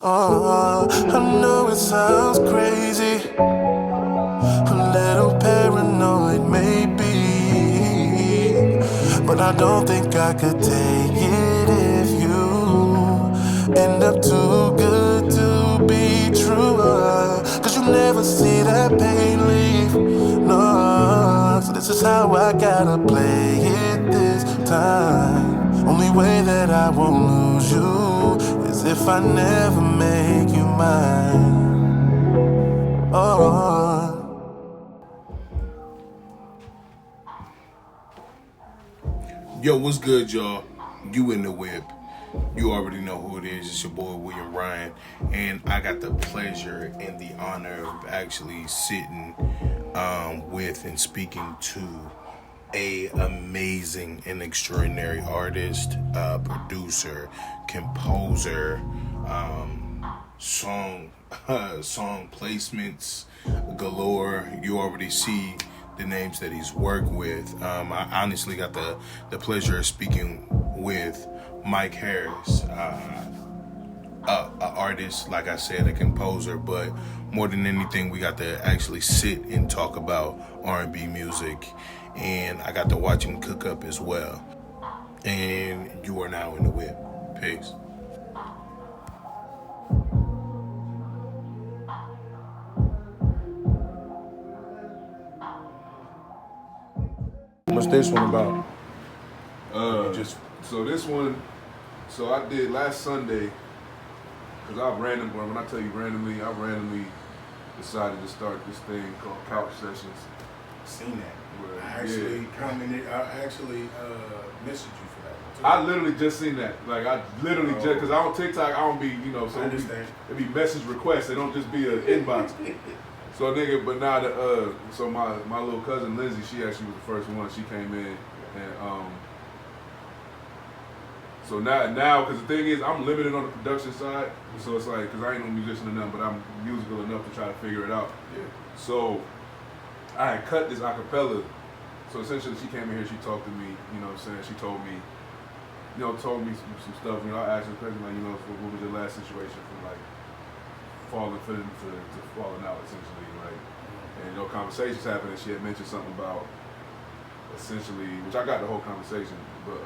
I know it sounds crazy, a little paranoid maybe, but I don't think I could take it if you end up too good to be true. Cause you never see that pain leave, no. So this is how I gotta play it this time. Only way that I won't lose you is if I never make you mine. Oh, Yo, what's good, y'all? You in the whip. You already know who it is. It's your boy, William Ryan. And I got the pleasure and the honor of actually sitting with and speaking to a amazing and extraordinary artist, producer, composer, song song placements galore. You already see the names that he's worked with. I honestly got the pleasure of speaking with Mike Harris, a artist, like I said, a composer, but more than anything, we got to actually sit and talk about R&B music, and I got to watch him cook up as well. And you are now in the whip. Peace. What's this one about? Uh, so this one, so I did last Sunday, because when I tell you randomly, I randomly decided to start this thing called Couch Sessions. Seen that. Where- I actually yeah. commented. I actually messaged you for that one too. I literally just seen that. Like, I literally just, because I on TikTok, I don't be, so I understand. it be message requests. They don't just be an inbox. So nigga, but now so my little cousin Lindsay, she actually was the first one. She came in and so now, because the thing is, I'm limited on the production side, so it's like, because I ain't no musician or nothing, but I'm musical enough to try to figure it out. Yeah. So I had cut this acapella. So essentially, she came in here, she talked to me, you know what I'm saying? She told me, told me some stuff. I asked her a question like, what was your last situation from like fitting to falling out essentially, like, and conversations happened, and she had mentioned something about essentially, which I got the whole conversation, but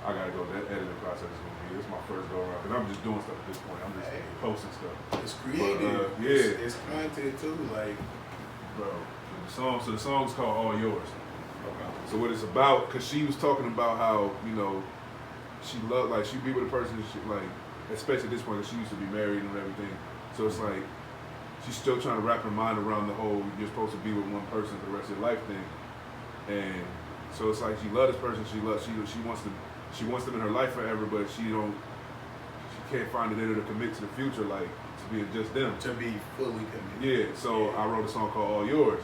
I gotta go. That editing process is gonna be. It's my first go around because I'm just doing stuff at this point. I'm just posting stuff. It's creative. But, yeah, It's content too. Like, bro. So the song's called All Yours. okay. So what it's about? Because she was talking about how she loved, like, she be with a person, she, like, especially at this point, 'cause she used to be married and everything. So it's like she's still trying to wrap her mind around the whole you're supposed to be with one person for the rest of your life thing. And so it's like she loves this person. She wants them in her life forever, but she can't find it in her to commit to the future, like to be just them. To be fully committed. Yeah. So I wrote a song called All Yours.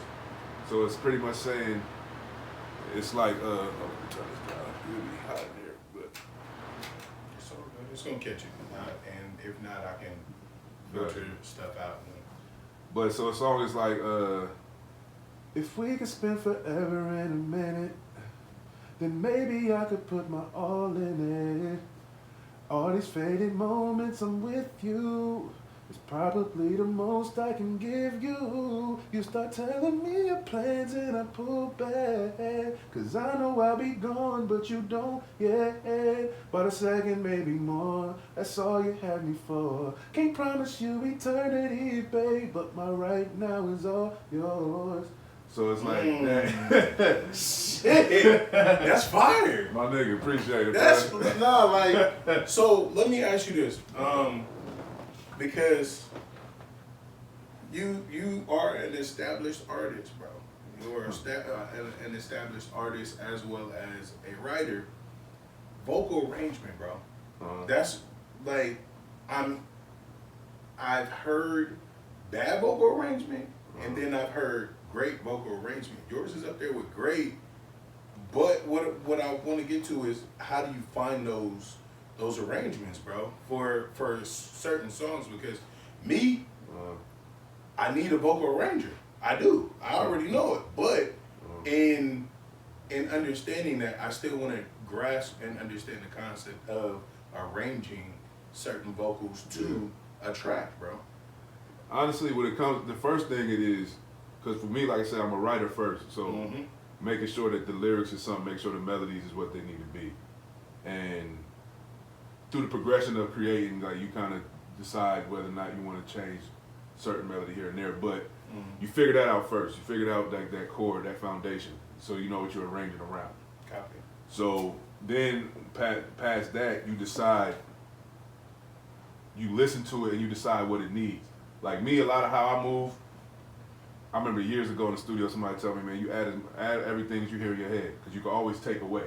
So it's pretty much saying, it's like let me turn this down. It's really hot in here, but It's all good. It's gonna catch you. And if not, I can filter stuff out. But so a song is like, if we could spend forever in a minute, then maybe I could put my all in it. All these faded moments I'm with you is probably the most I can give you. You start telling me your plans and I pull back, 'cause I know I'll be gone, but you don't, yeah. But a second, maybe more, that's all you have me for. Can't promise you eternity, babe, but my right now is all yours. So it's like that. Shit, that's fire. My nigga, appreciate it. That's man. nah, like. So let me ask you this, because you are an established artist, bro. You are an established artist as well as a writer. Vocal arrangement, bro. That's like I've heard bad vocal arrangement, and then I've heard great vocal arrangement. Yours is up there with great, but what I want to get to is how do you find those arrangements, bro, for certain songs? Because me, I need a vocal arranger. I do. I already know it, but in understanding that, I still want to grasp and understand the concept of arranging certain vocals to a track, bro? Honestly, when it comes, the first thing it is, because for me, like I said, I'm a writer first, so making sure that the lyrics is something, make sure the melodies is what they need to be, and through the progression of creating, like you kind of decide whether or not you want to change certain melody here and there, but you figure that out first. You figure out like that chord, that foundation, so you know what you're arranging around. Copy. So then past that, you decide, you listen to it and you decide what it needs. Like me, a lot of how I move, I remember years ago in the studio, somebody told me, man, you add everything that you hear in your head, because you can always take away.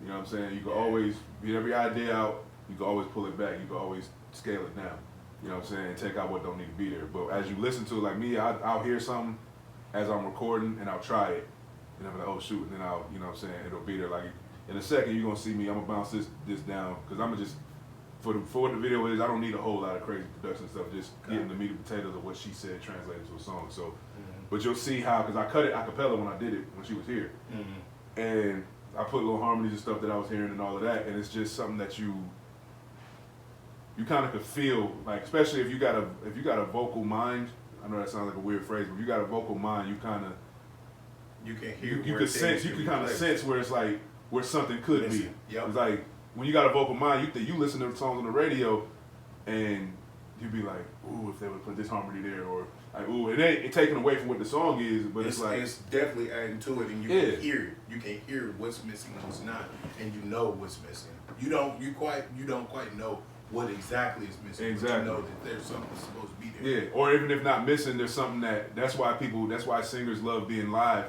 You know what I'm saying? You can always get every idea out, you can always pull it back, you can always scale it down. You know what I'm saying? Take out what don't need to be there. But as you listen to it, like me, I'll hear something as I'm recording and I'll try it. And I'm like, oh shoot, and then I'll, you know what I'm saying, it'll be there. Like in a second, you're gonna see me, I'm gonna bounce this down, because I'm gonna just, for what the video is, I don't need a whole lot of crazy production stuff, just getting the meat and potatoes of what she said translated to a song. So, but you'll see how, because I cut it a cappella when I did it, when she was here. And I put little harmonies and stuff that I was hearing and all of that, and it's just something that you kind of could feel, like, especially if you got a vocal mind. I know that sounds like a weird phrase, but if you got a vocal mind, you kind of, You can hear. you can sense, you can kind of sense where it's like, where something could be. Yep. It's like, when you got a vocal mind, you listen to songs on the radio, and you be like, ooh, if they would put this harmony there, or like, ooh, it ain't taken away from what the song is, but it's like, it's definitely adding to it, and you can hear it. You can hear what's missing and what's not, and you know what's missing. You don't quite know what exactly is missing. Exactly. But you know that there's something that's supposed to be there. Yeah, or even if not missing, there's something that's why singers love being live,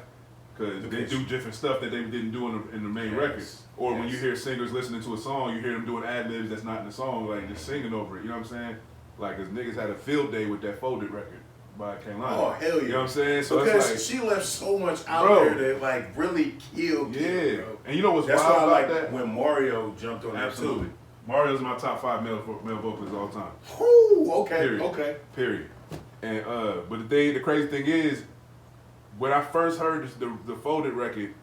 because they do different stuff that they didn't do in the main record. Or when you hear singers listening to a song, you hear them doing ad-libs that's not in the song, like just singing over it, you know what I'm saying? Like, cause niggas had a field day with that Folded record by Kaylani. Oh, hell yeah. You know what I'm saying? So because it's like, she left so much out there that like really killed people, bro. And you know what's That's wild why I about like that? when Mario jumped on Absolutely. that too. Mario's my top 5 male vocalists of all time. Ooh, okay, Period. okay. Period. And but the crazy thing is, when I first heard the Folded record,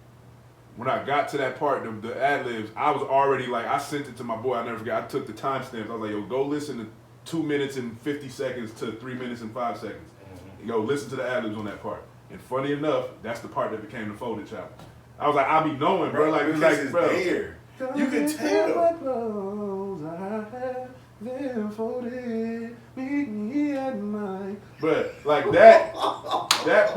when I got to that part, the ad-libs, I was already like, I sent it to my boy, I never forget, I took the timestamps, I was like, yo, go listen to 2 minutes and 50 seconds to 3 minutes and 5 seconds. Yo, listen to the ad-libs on that part. And funny enough, that's the part that became the Folded chapter. I was like, I be knowing, bro, like, it's like, bro. There. You can tell. My clothes, I have them folded, meet me at night. But like that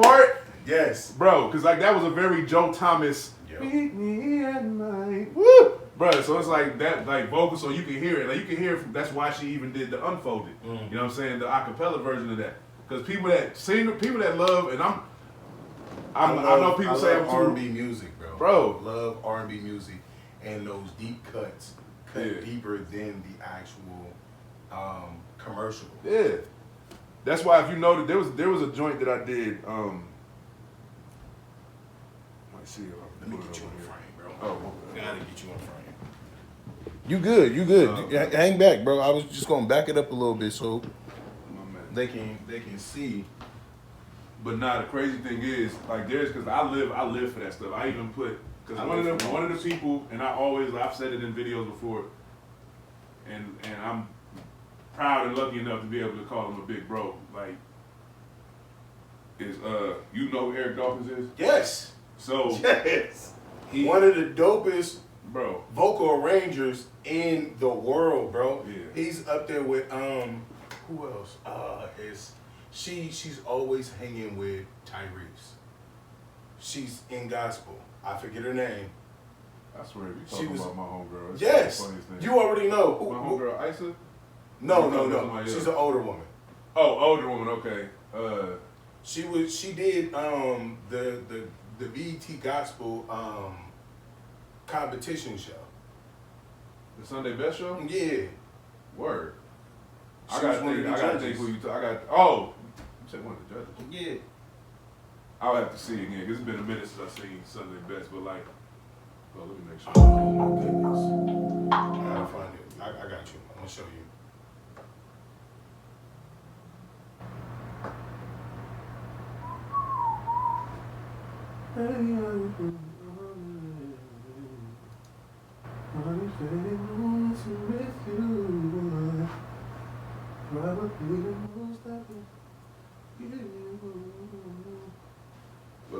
part, yes, bro, because like that was a very Joe Thomas. Yep. Meet me at night, woo, bro. So it's like that, like vocal, so you can hear it. Like you can hear it. That's why she even did the unfolded. You know what I'm saying? The acapella version of that. Because people that love, and I know people say I'm too R&B music, bro. Love R&B music. And those deep cuts cut deeper than the actual commercial. Yeah, that's why if you noted there was a joint that I did. Let me see. Let me get you in frame, bro. Oh, okay. Gotta get you in frame. You good? Hang back, bro. I was just gonna back it up a little bit so they can see. But nah, the crazy thing is, like, because I live for that stuff. I even put. Because one of the people, and I've said it in videos before, and I'm proud and lucky enough to be able to call him a big bro. Like, is you know who Eric Dawkins is? Yes. So yes, one of the dopest vocal arrangers in the world, bro. Yeah. He's up there with who else? She's always hanging with Tyrese. She's in gospel. I forget her name. I swear, you talking about my homegirl. It's yes, the funniest thing. You already know. My homegirl Isa? No. She's an older woman. Oh, older woman. Okay. She did the BET gospel competition show. The Sunday Best Show? Yeah. Word. She I gotta think who you you said one of the judges. Yeah. I'll have to see it again, because it's been a minute since I've seen Sunday Best, but like, let me make sure. Oh my goodness. I gotta find it. I got you. I'm gonna show you. But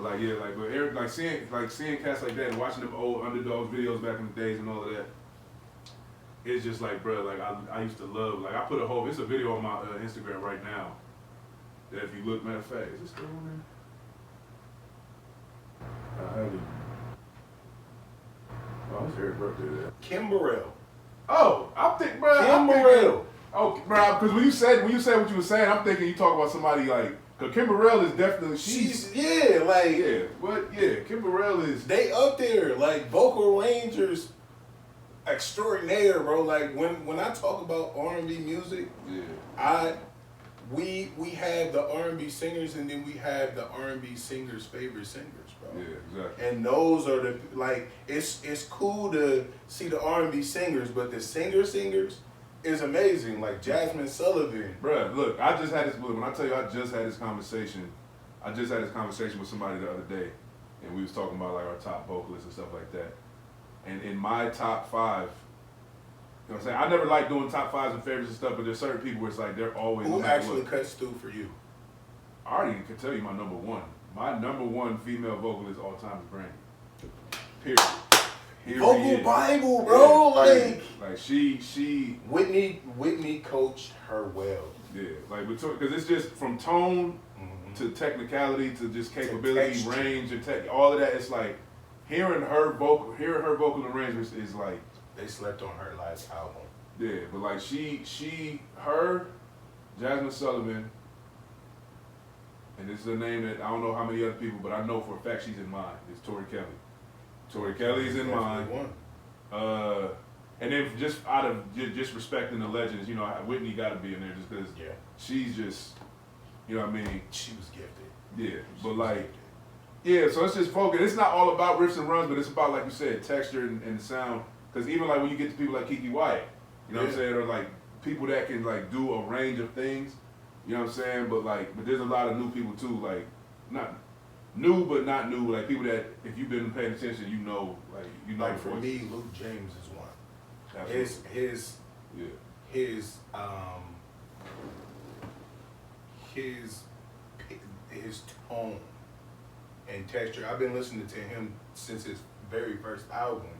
like yeah, like but Eric, seeing cats like that and watching them old Underdogs videos back in the days and all of that, it's just like, bro, like I used to love, like I put it's a video on my Instagram right now that if you look, matter of fact, is it still on there? I have it. Oh, it's Eric's birthday there. Kim Burrell. Oh, I'm thinking, bro. Kim Burrell. Oh, bro, because when you said what you were saying, I'm thinking you talk about somebody like, because Kim Burrell is definitely She's Kim Burrell is. They up there like vocal rangers extraordinaire, bro. Like when I talk about R&B music, we have the R&B singers and then we have the R&B singers' favorite singers, bro. Yeah, exactly. And those are the like it's cool to see the R&B singers, but the singers is amazing. Like Jasmine Sullivan. Bruh, look, I just had this. When I tell you, I just had this conversation with somebody the other day, and we was talking about like our top vocalists and stuff like that. And in my top 5, you know what I'm saying? I never like doing top 5s and favorites and stuff, but there's certain people where it's like they're always. Who actually cuts through for you? I already can tell you my number 1. My number 1 female vocalist all time is Brandy. Period. Vocal Bible, bro. Yeah, like she Whitney coached her well. Yeah, like because it's just from tone to technicality to just capability, range, and all of that. It's like hearing her vocal arrangements is like they slept on her last album. Yeah, but like her, Jasmine Sullivan, and this is a name that I don't know how many other people, but I know for a fact she's in mine. It's Tori Kelly. Tori Kelly's in mine. And then just out of just respecting the legends, you know, Whitney got to be in there just because she's just, you know what I mean? She was gifted. Yeah, but like, yeah, so it's just focus. It's not all about riffs and runs, but it's about, like you said, texture and the sound. Because even like when you get to people like Kiki Wyatt, you know what I'm saying, or like people that can like do a range of things, you know what I'm saying? But there's a lot of new people too, like not new but not new, like people that if you've been paying attention, you know. Like for me, Luke James is one. Absolutely. His tone and texture. I've been listening to him since his very first album,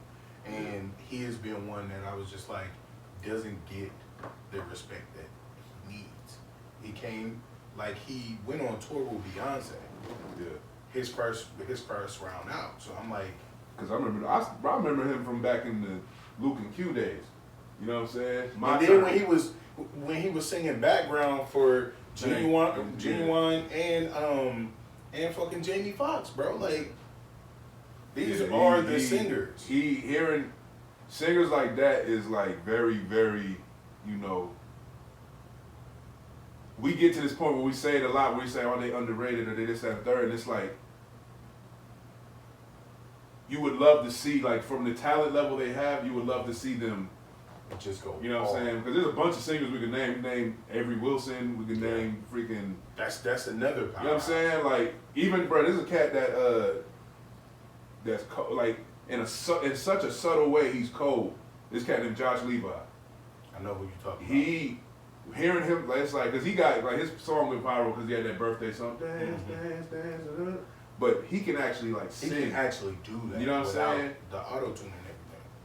and he has been one that I was just like doesn't get the respect that he needs. He went on tour with Beyonce. Yeah. His first round out. So I'm like, because I remember him from back in the Luke and Q days. You know what I'm saying? And then when he was singing background for Genuine and fucking Jamie Foxx, bro. Like these are the singers. Hearing singers like that is like very, very, you know. We get to this point where we say it a lot. Where we say, "Are they underrated? Or they this, that, and third?" And it's like you would love to see, like from the talent level they have, you would love to see them just go. You know what I'm saying? Because there's a bunch of singers we can name. We can name Avery Wilson. We can name freaking. That's another power. You know what I'm saying? Like even bro, there's a cat that that's like in such a subtle way he's cold. This cat named Josh Levi. I know who you talking about. Hearing him, like, it's like, because he got, like, his song went viral because he had that birthday song, dance, dance, dance, but he can actually, like, sing. He can actually do that. You know what I'm saying? The auto-tune and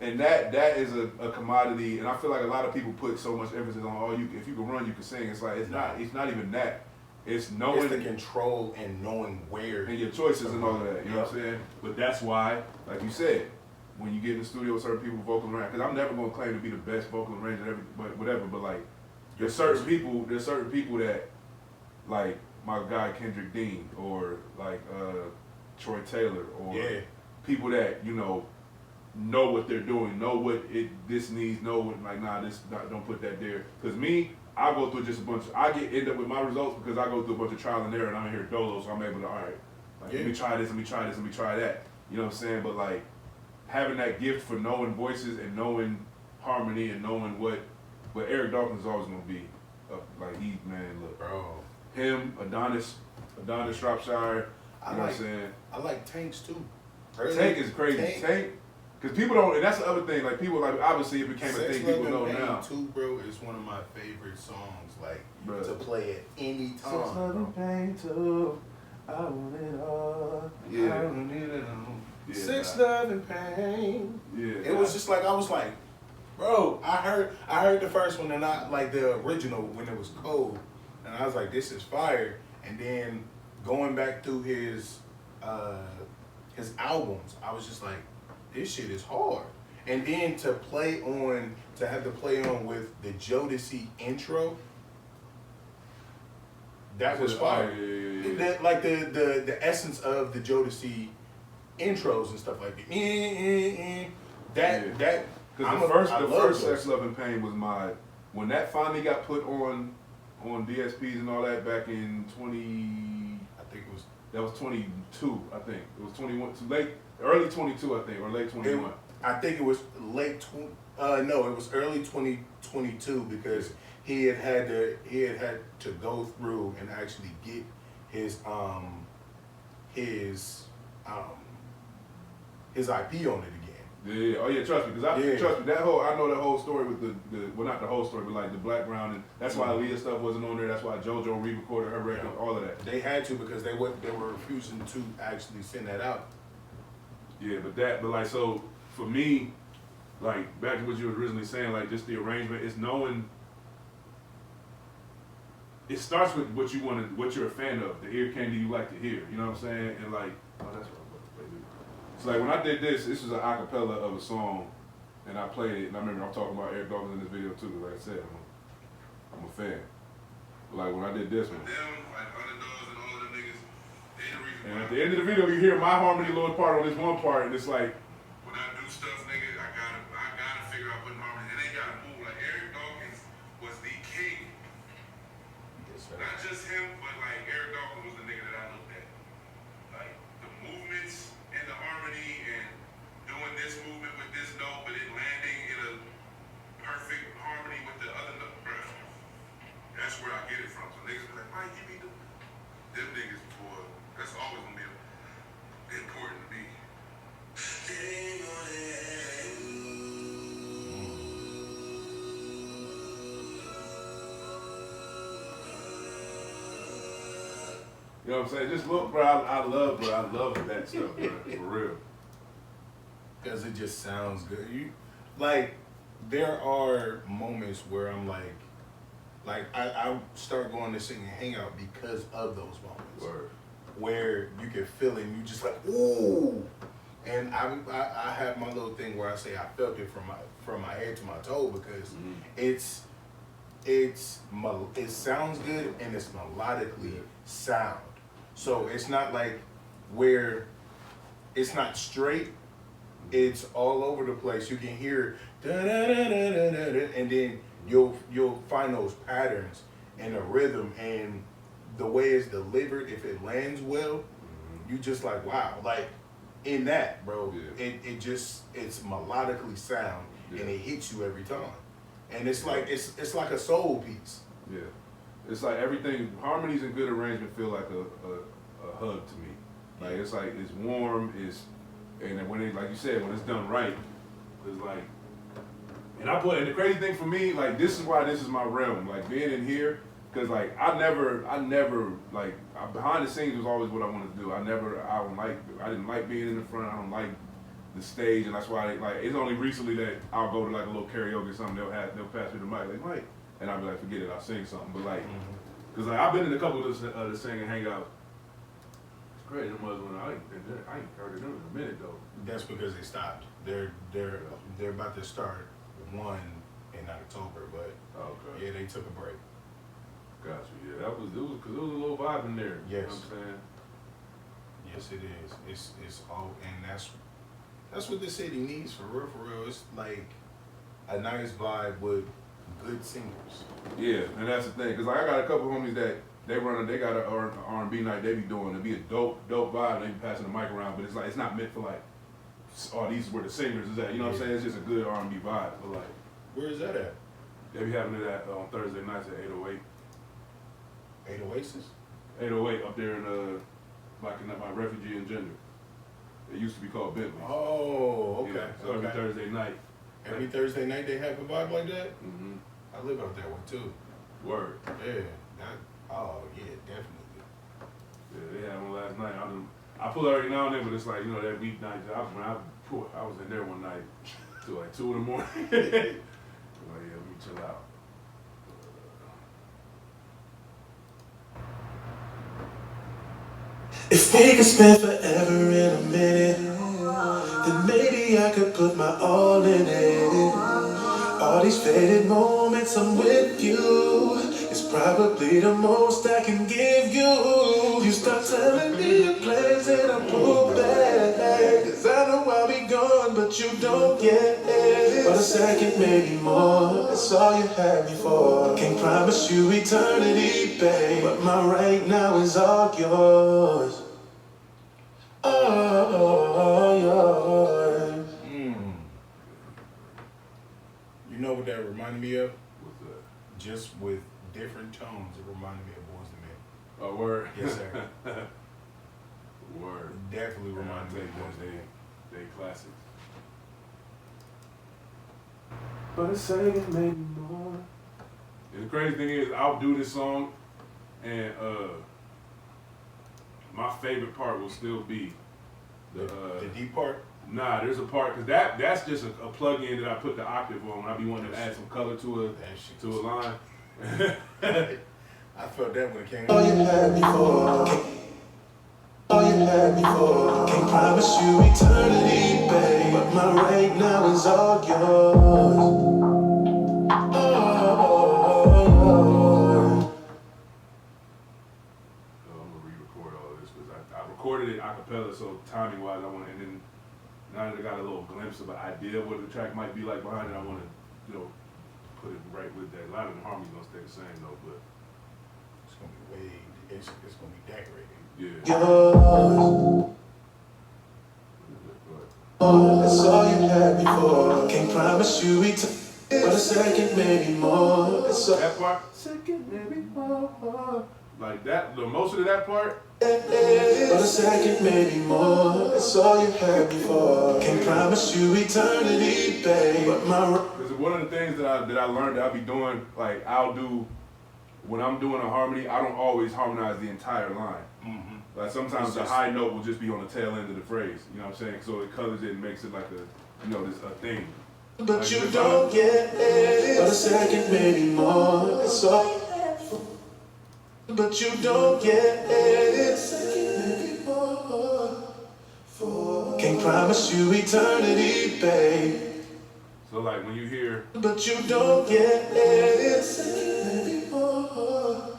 And everything. that is a commodity, and I feel like a lot of people put so much emphasis on, if you can run, you can sing. It's like, it's not even that. It's knowing. It's the control and knowing where. And your choices and all of that, you know what I'm saying? But that's why, like you said, when you get in the studio with certain people vocal around, because I'm never going to claim to be the best vocal arranger, but whatever, but like, there's certain people that, like my guy Kendrick Dean, or like Troy Taylor, or people that know what they're doing, know what this needs, know what don't put that there. Because me, I go through just a bunch. End up with my results because I go through a bunch of trial and error, and I'm here dolo, so I'm able to let me try this, let me try this, let me try that. You know what I'm saying? But like having that gift for knowing voices and knowing harmony and knowing what. But Eric Dawkins is always gonna be look, bro. Him, Adonis Shropshire. You know what I'm saying? I like Tanks too. Tank is crazy. Tank, Because people don't, and that's the other thing. Like people, like obviously it became a Sex, thing Love, people know and Pain now. too, bro, is one of my favorite songs. Like Bruh. to play at any time. Oh, Sex, love, and pain too. I want it all. Yeah. I want it all. Yeah, Sex, nah. love, and pain. Yeah, It was just like I was like, bro, I heard the first one and not like the original when it was cold, and I was like, this is fire. And then going back through his albums, I was just like, this shit is hard. And then to have to play on with the Jodeci intro, that was fire. Yeah. That, like the essence of the Jodeci intros and stuff like that. That Because the first Sex, Love, and Pain was when that finally got put on DSPs and all that back in 20. I think it was. That was 22. I think it was 21. Early 22. I think, or late 21. I think it was no, it was early 2022 because he had to go through and actually get his IP on it again. Yeah. Oh yeah. Trust me, because trust me. I know the whole story with the well, not the whole story, but like the background, and that's why Aaliyah stuff wasn't on there. That's why JoJo re-recorded her record. Yeah. All of that. They had to because they were refusing to actually send that out. Yeah, but so for me, like back to what you were originally saying, like just the arrangement is knowing. It starts with what you're a fan of, the ear candy you like to hear. You know what I'm saying? And like, oh, that's what I'm going to play. So like when I did this was an acapella of a song, and I played it. And I remember I'm talking about Eric Dawkins in this video too. Like I said, I'm a fan. But like when I did this one. And at the end of the video, you hear my harmony load part on this one part, and it's like, when I do stuff, nigga, I gotta figure out putting harmony. It ain't gotta move. Like Eric Dawkins was the king. Not just him, but like Eric Dawkins was the nigga that I looked at. Like the movements and the harmony and doing this movement with this note, but it landing in a perfect harmony with the other note, bro. That's where I get it from. So niggas be like, why you be doing them niggas, boy? That's always gonna be important to me. you know what I'm saying? Just look, bro. I love that stuff, bro. For real. Because it just sounds good. There are moments where I'm like I start going to sing and hang out because of those moments. Word. Where you can feel it and you just like, ooh. And I have my little thing where I say I felt it from my head to my toe because it sounds good and it's melodically sound. So it's not like where it's not straight, it's all over the place. You can hear da da da da da da, and then you'll find those patterns and the rhythm and the way it's delivered. If it lands well, you just like, wow, like in that, bro. Yeah. It's melodically sound and it hits you every time. And it's like it's like a soul piece. Yeah. It's like everything, harmonies and good arrangement feel like a hug to me. Like it's warm, and then when it, like you said, when it's done right, it's like, and the crazy thing for me, like this is why this is my realm, like being in here, cause like I never, like behind the scenes was always what I wanted to do. I didn't like being in the front, I don't like the stage, and that's why it's only recently that I'll go to like a little karaoke or something, they'll pass me the mic, like, Mike, and I'll be like, forget it, I'll sing something, but like, cause like I've been in a couple of the singing hangouts. It's crazy, them others when I ain't heard of them in a minute though. That's because they stopped. They're about to start one in October, but Okay. yeah, they took a break. Gotcha. Yeah, it was because there was a little vibe in there. Yes. You know what I'm saying? Yes, it is. It's all, and that's what the city needs for real. It's like a nice vibe with good singers. Yeah, and that's the thing. Because like, I got a couple homies that they got an R&B night they be doing. It'd be a dope vibe. They be passing the mic around, but it's not meant for like, oh, these is where the singers is at. You know what I'm saying? It's just a good R&B vibe. But like, Where is that at? they be having it on Thursday nights at 808. 8 Oasis? 808 up there in like in my refugee and gender. It used to be called Bentley. Oh, okay. Yeah, so every Thursday night. Every Thursday night they have a vibe like that? Mm-hmm. I live out that way too. Word. Yeah. Oh, yeah, definitely. Yeah, they had one last night. I pull every now and then, but it's like, you know, that weeknight. I was in there one night till like 2 in the morning. I'm like, yeah, let me chill out. If we could spend forever in a minute, then maybe I could put my all in it. All these faded moments I'm with you, it's probably the most I can give you. You start telling me your plans and I pull back, 'cause I know I'll be gone, but you don't get it. But a second, maybe more, that's all you have me for. Can't promise you eternity, babe, but my right now is all yours. All yours. You know what that reminded me of? What's that? Just with different tones, it reminded me of Boys to Men. Oh, word. Yes, sir. Word. It definitely reminded me of Boys to Men. They classics. But a second, maybe more. And the crazy thing is, I'll do this song, and my favorite part will still be The deep part? Nah, there's a part, because that's just a plug-in that I put the octave on when I be wanting to add some color to a line. I felt that when it came All you had before, all you had before. Can't promise you eternity, babe, but my right now is all yours. All yours. So I'm gonna re-record all of this because I recorded it a cappella, so timing-wise, I want to, and then now that I got a little glimpse of an idea of what the track might be like behind it, I want to, put it right with that. A lot of the harmony's gonna stay the same though, but it's gonna be it's gonna be decorated. yeah. Yours. That's all you had before. Can't promise you eternity, but a second, maybe more. That's all. That part, Second, maybe more. like that, the most of that part, But a second, maybe more. That's all you had before. Can't promise you eternity, babe, but my because one of the things that I learned that I'll be doing, like I'll do when I'm doing a harmony, I don't always harmonize the entire line. Mm-hmm. Like sometimes the high note will just be on the tail end of the phrase. You know what I'm saying? So it colors it and makes it like a this a thing. but Like, you if don't get it. But a second, maybe more. That's all. But you don't get it. Second, maybe more. Can't promise you eternity, babe. So like when you hear, But you don't get it. Second, maybe more.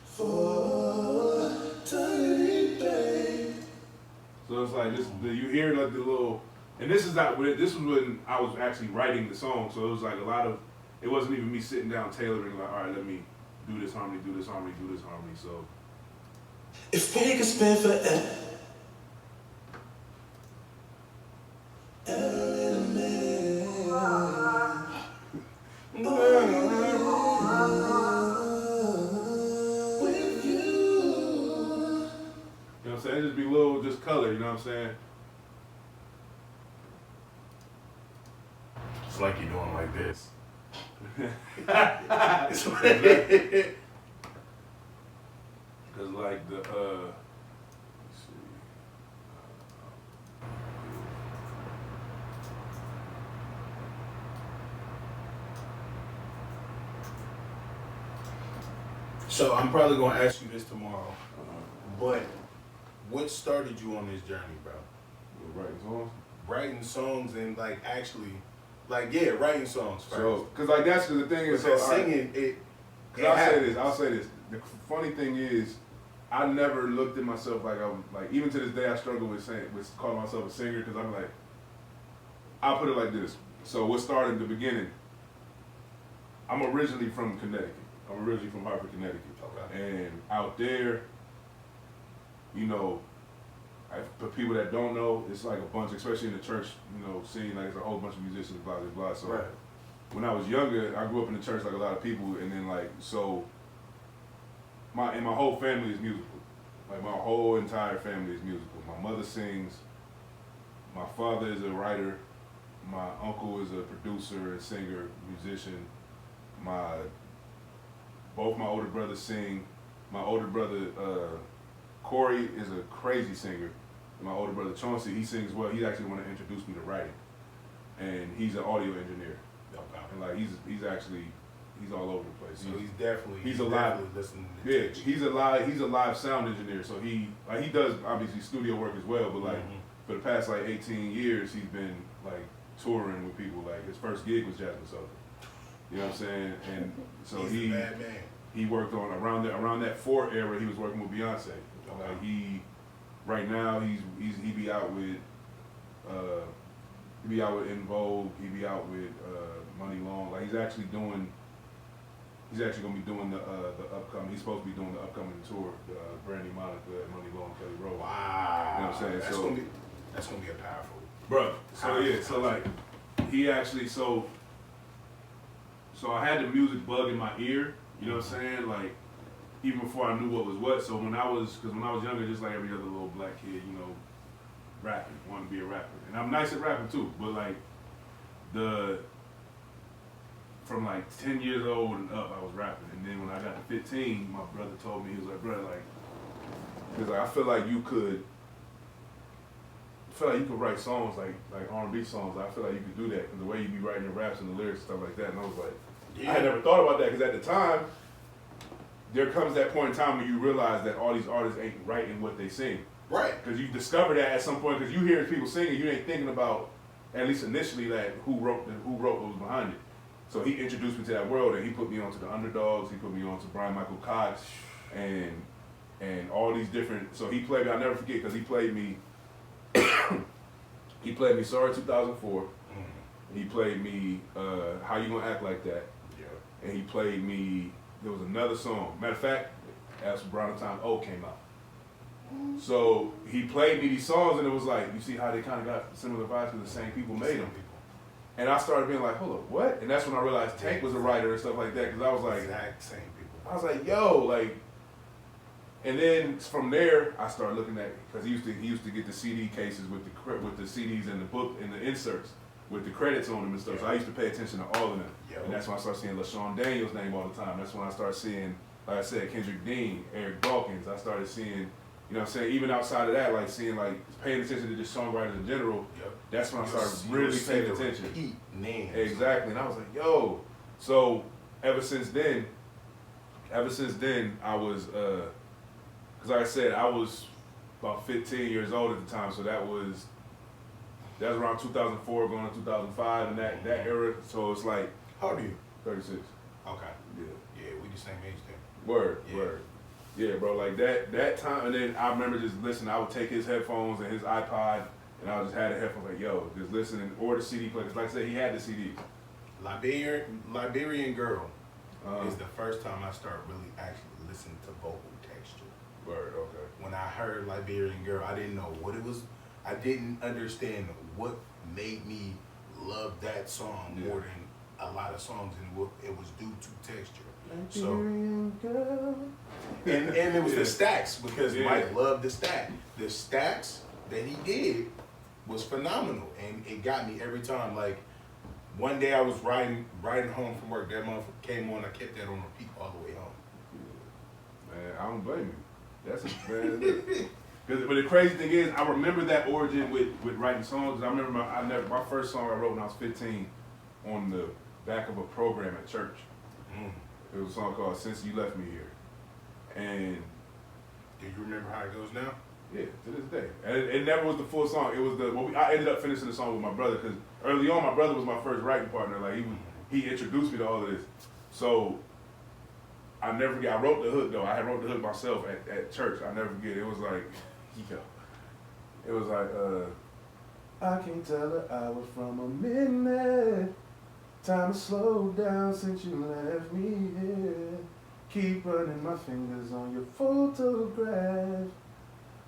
For eternity, babe. so it's like this. You hear like the little, and this was when I was actually writing the song. So it was like a lot of. It wasn't even me sitting down tailoring like, all right, let me do this harmony, do this harmony, do this harmony. So If we could spend forever. With you. you know what I'm saying? It just be little, just color. You know what I'm saying? It's like you're doing like this. Cause like the let's see. So I'm probably gonna ask you this tomorrow, but what started you on this journey, bro? Writing songs. Writing songs and like actually, writing songs first. So, cause like that's the thing is, but that so, singing it. I'll say this. The funny thing is, I never looked at myself like I'm like. Even to this day, I struggle with calling myself a singer because I'm like. I'll put it like this. So what started in the beginning? I'm originally from Connecticut. I'm originally from Hartford, Connecticut. Okay. And out there, for people that don't know, it's like a bunch, especially in the church, scene, like it's a whole bunch of musicians, blah, blah, blah. So Right. when I was younger, I grew up in the church like a lot of people, and then my whole family is musical. Like my whole entire family is musical. My mother sings, My father is a writer. My uncle is a producer and singer, musician. Both my older brothers sing. My older brother, Corey, is a crazy singer. My older brother, Chauncey, he sings well. He's actually the one that introduced me to writing. And he's an audio engineer. And like he's all over the place. So he's definitely listening to he's a live sound engineer. So he does obviously studio work as well, but like for the past like 18 years he's been like touring with people. Like his first gig was Jasmine Sullivan. You know what I'm saying? And so he's a bad man. He worked on around that 4 era. He was working with Beyonce. Like right now he be out with In Vogue. He be out with Money Long. Like he's actually gonna be doing the upcoming. He's supposed to be doing the upcoming tour. Brandy Monica, Money Long, Kelly Rowland. Wow. You know what I'm saying? That's gonna be a powerful. Bro. So like he actually so I had the music bug in my ear. You know what I'm saying? Like even before I knew what was what. So when I was younger, just like every other little black kid, you know, rapping, wanted to be a rapper, and I'm nice at rapping too. But like from like 10 years old and up, I was rapping, and then when I got to 15, my brother told me, he was like, bro, I feel like you could write songs like R&B songs. I feel like you could do that because the way you be writing your raps and the lyrics and stuff like that. And I was like, I had never thought about that because at the time, there comes that point in time when you realize that all these artists ain't writing what they sing. Right. Because you discover that at some point because you hear people singing, you ain't thinking about, at least initially, that who wrote what was behind it. So he introduced me to that world and he put me onto the Underdogs. He put me onto Brian Michael Cox and all these different. So he played me. I'll never forget because he played me. He played me Sorry 2004. He played me How You Gonna Act Like That. Yeah. And he played me. There was another song. Matter of fact, that's when Brown Time O came out. So he played me these songs and it was like, you see how they kind of got similar vibes because the same people made them. And I started being like, hold up, what? And that's when I realized Tank was a writer and stuff like that because I was like, exact same people. I was like, yo, like. And then from there, I started looking at, because he used to get the CD cases with the CDs and the book and the inserts with the credits on them and stuff. Yeah. So I used to pay attention to all of them. Yo. And that's when I started seeing LaShawn Daniels' name all the time. That's when I started seeing, like I said, Kendrick Dean, Eric Dawkins. I started seeing, you know what I'm saying, even outside of that, like seeing, like paying attention to just songwriters in general. Yep. That's when I started really paying attention. Repeat names. Exactly. And I was like, yo. So ever since then, I was, because like I said, I was about 15 years old at the time, so that was around 2004 going to 2005 and that era. So it's like, how old are you? 36. Okay. Yeah. Yeah, we the same age then. Word. Yeah. Word. Yeah, bro. Like that time, and then I remember just listening. I would take his headphones and his iPod, and I just had a headphone like, yo, just listening or the CD player. 'Cause like I said, he had the CD. Liberian Girl is the first time I started really actually listening to vocal texture. Word. Okay. When I heard Liberian Girl, I didn't know what it was. I didn't understand what made me love that song more than a lot of songs, and what it was due to texture. Liberian Girl. And it was the stacks because Mike loved the stack. The stacks that he did was phenomenal, and it got me every time. Like one day I was riding home from work, that motherfucker came on. I kept that on repeat all the way home. Man, I don't blame you. That's a man. But the crazy thing is, I remember that origin with writing songs. I remember my first song I wrote when I was 15 on the back of a program at church. It was a song called "Since You Left Me Here," and do you remember how it goes now? Yeah, to this day. And it never was the full song. It was I ended up finishing the song with my brother because early on my brother was my first writing partner. Like he introduced me to all of this. So I never forget. I wrote the hook though. I had wrote the hook myself at church. I never forget. It was like, it was like, I can't tell an hour from a minute. Time to slow down since you left me here. Keep running my fingers on your photograph.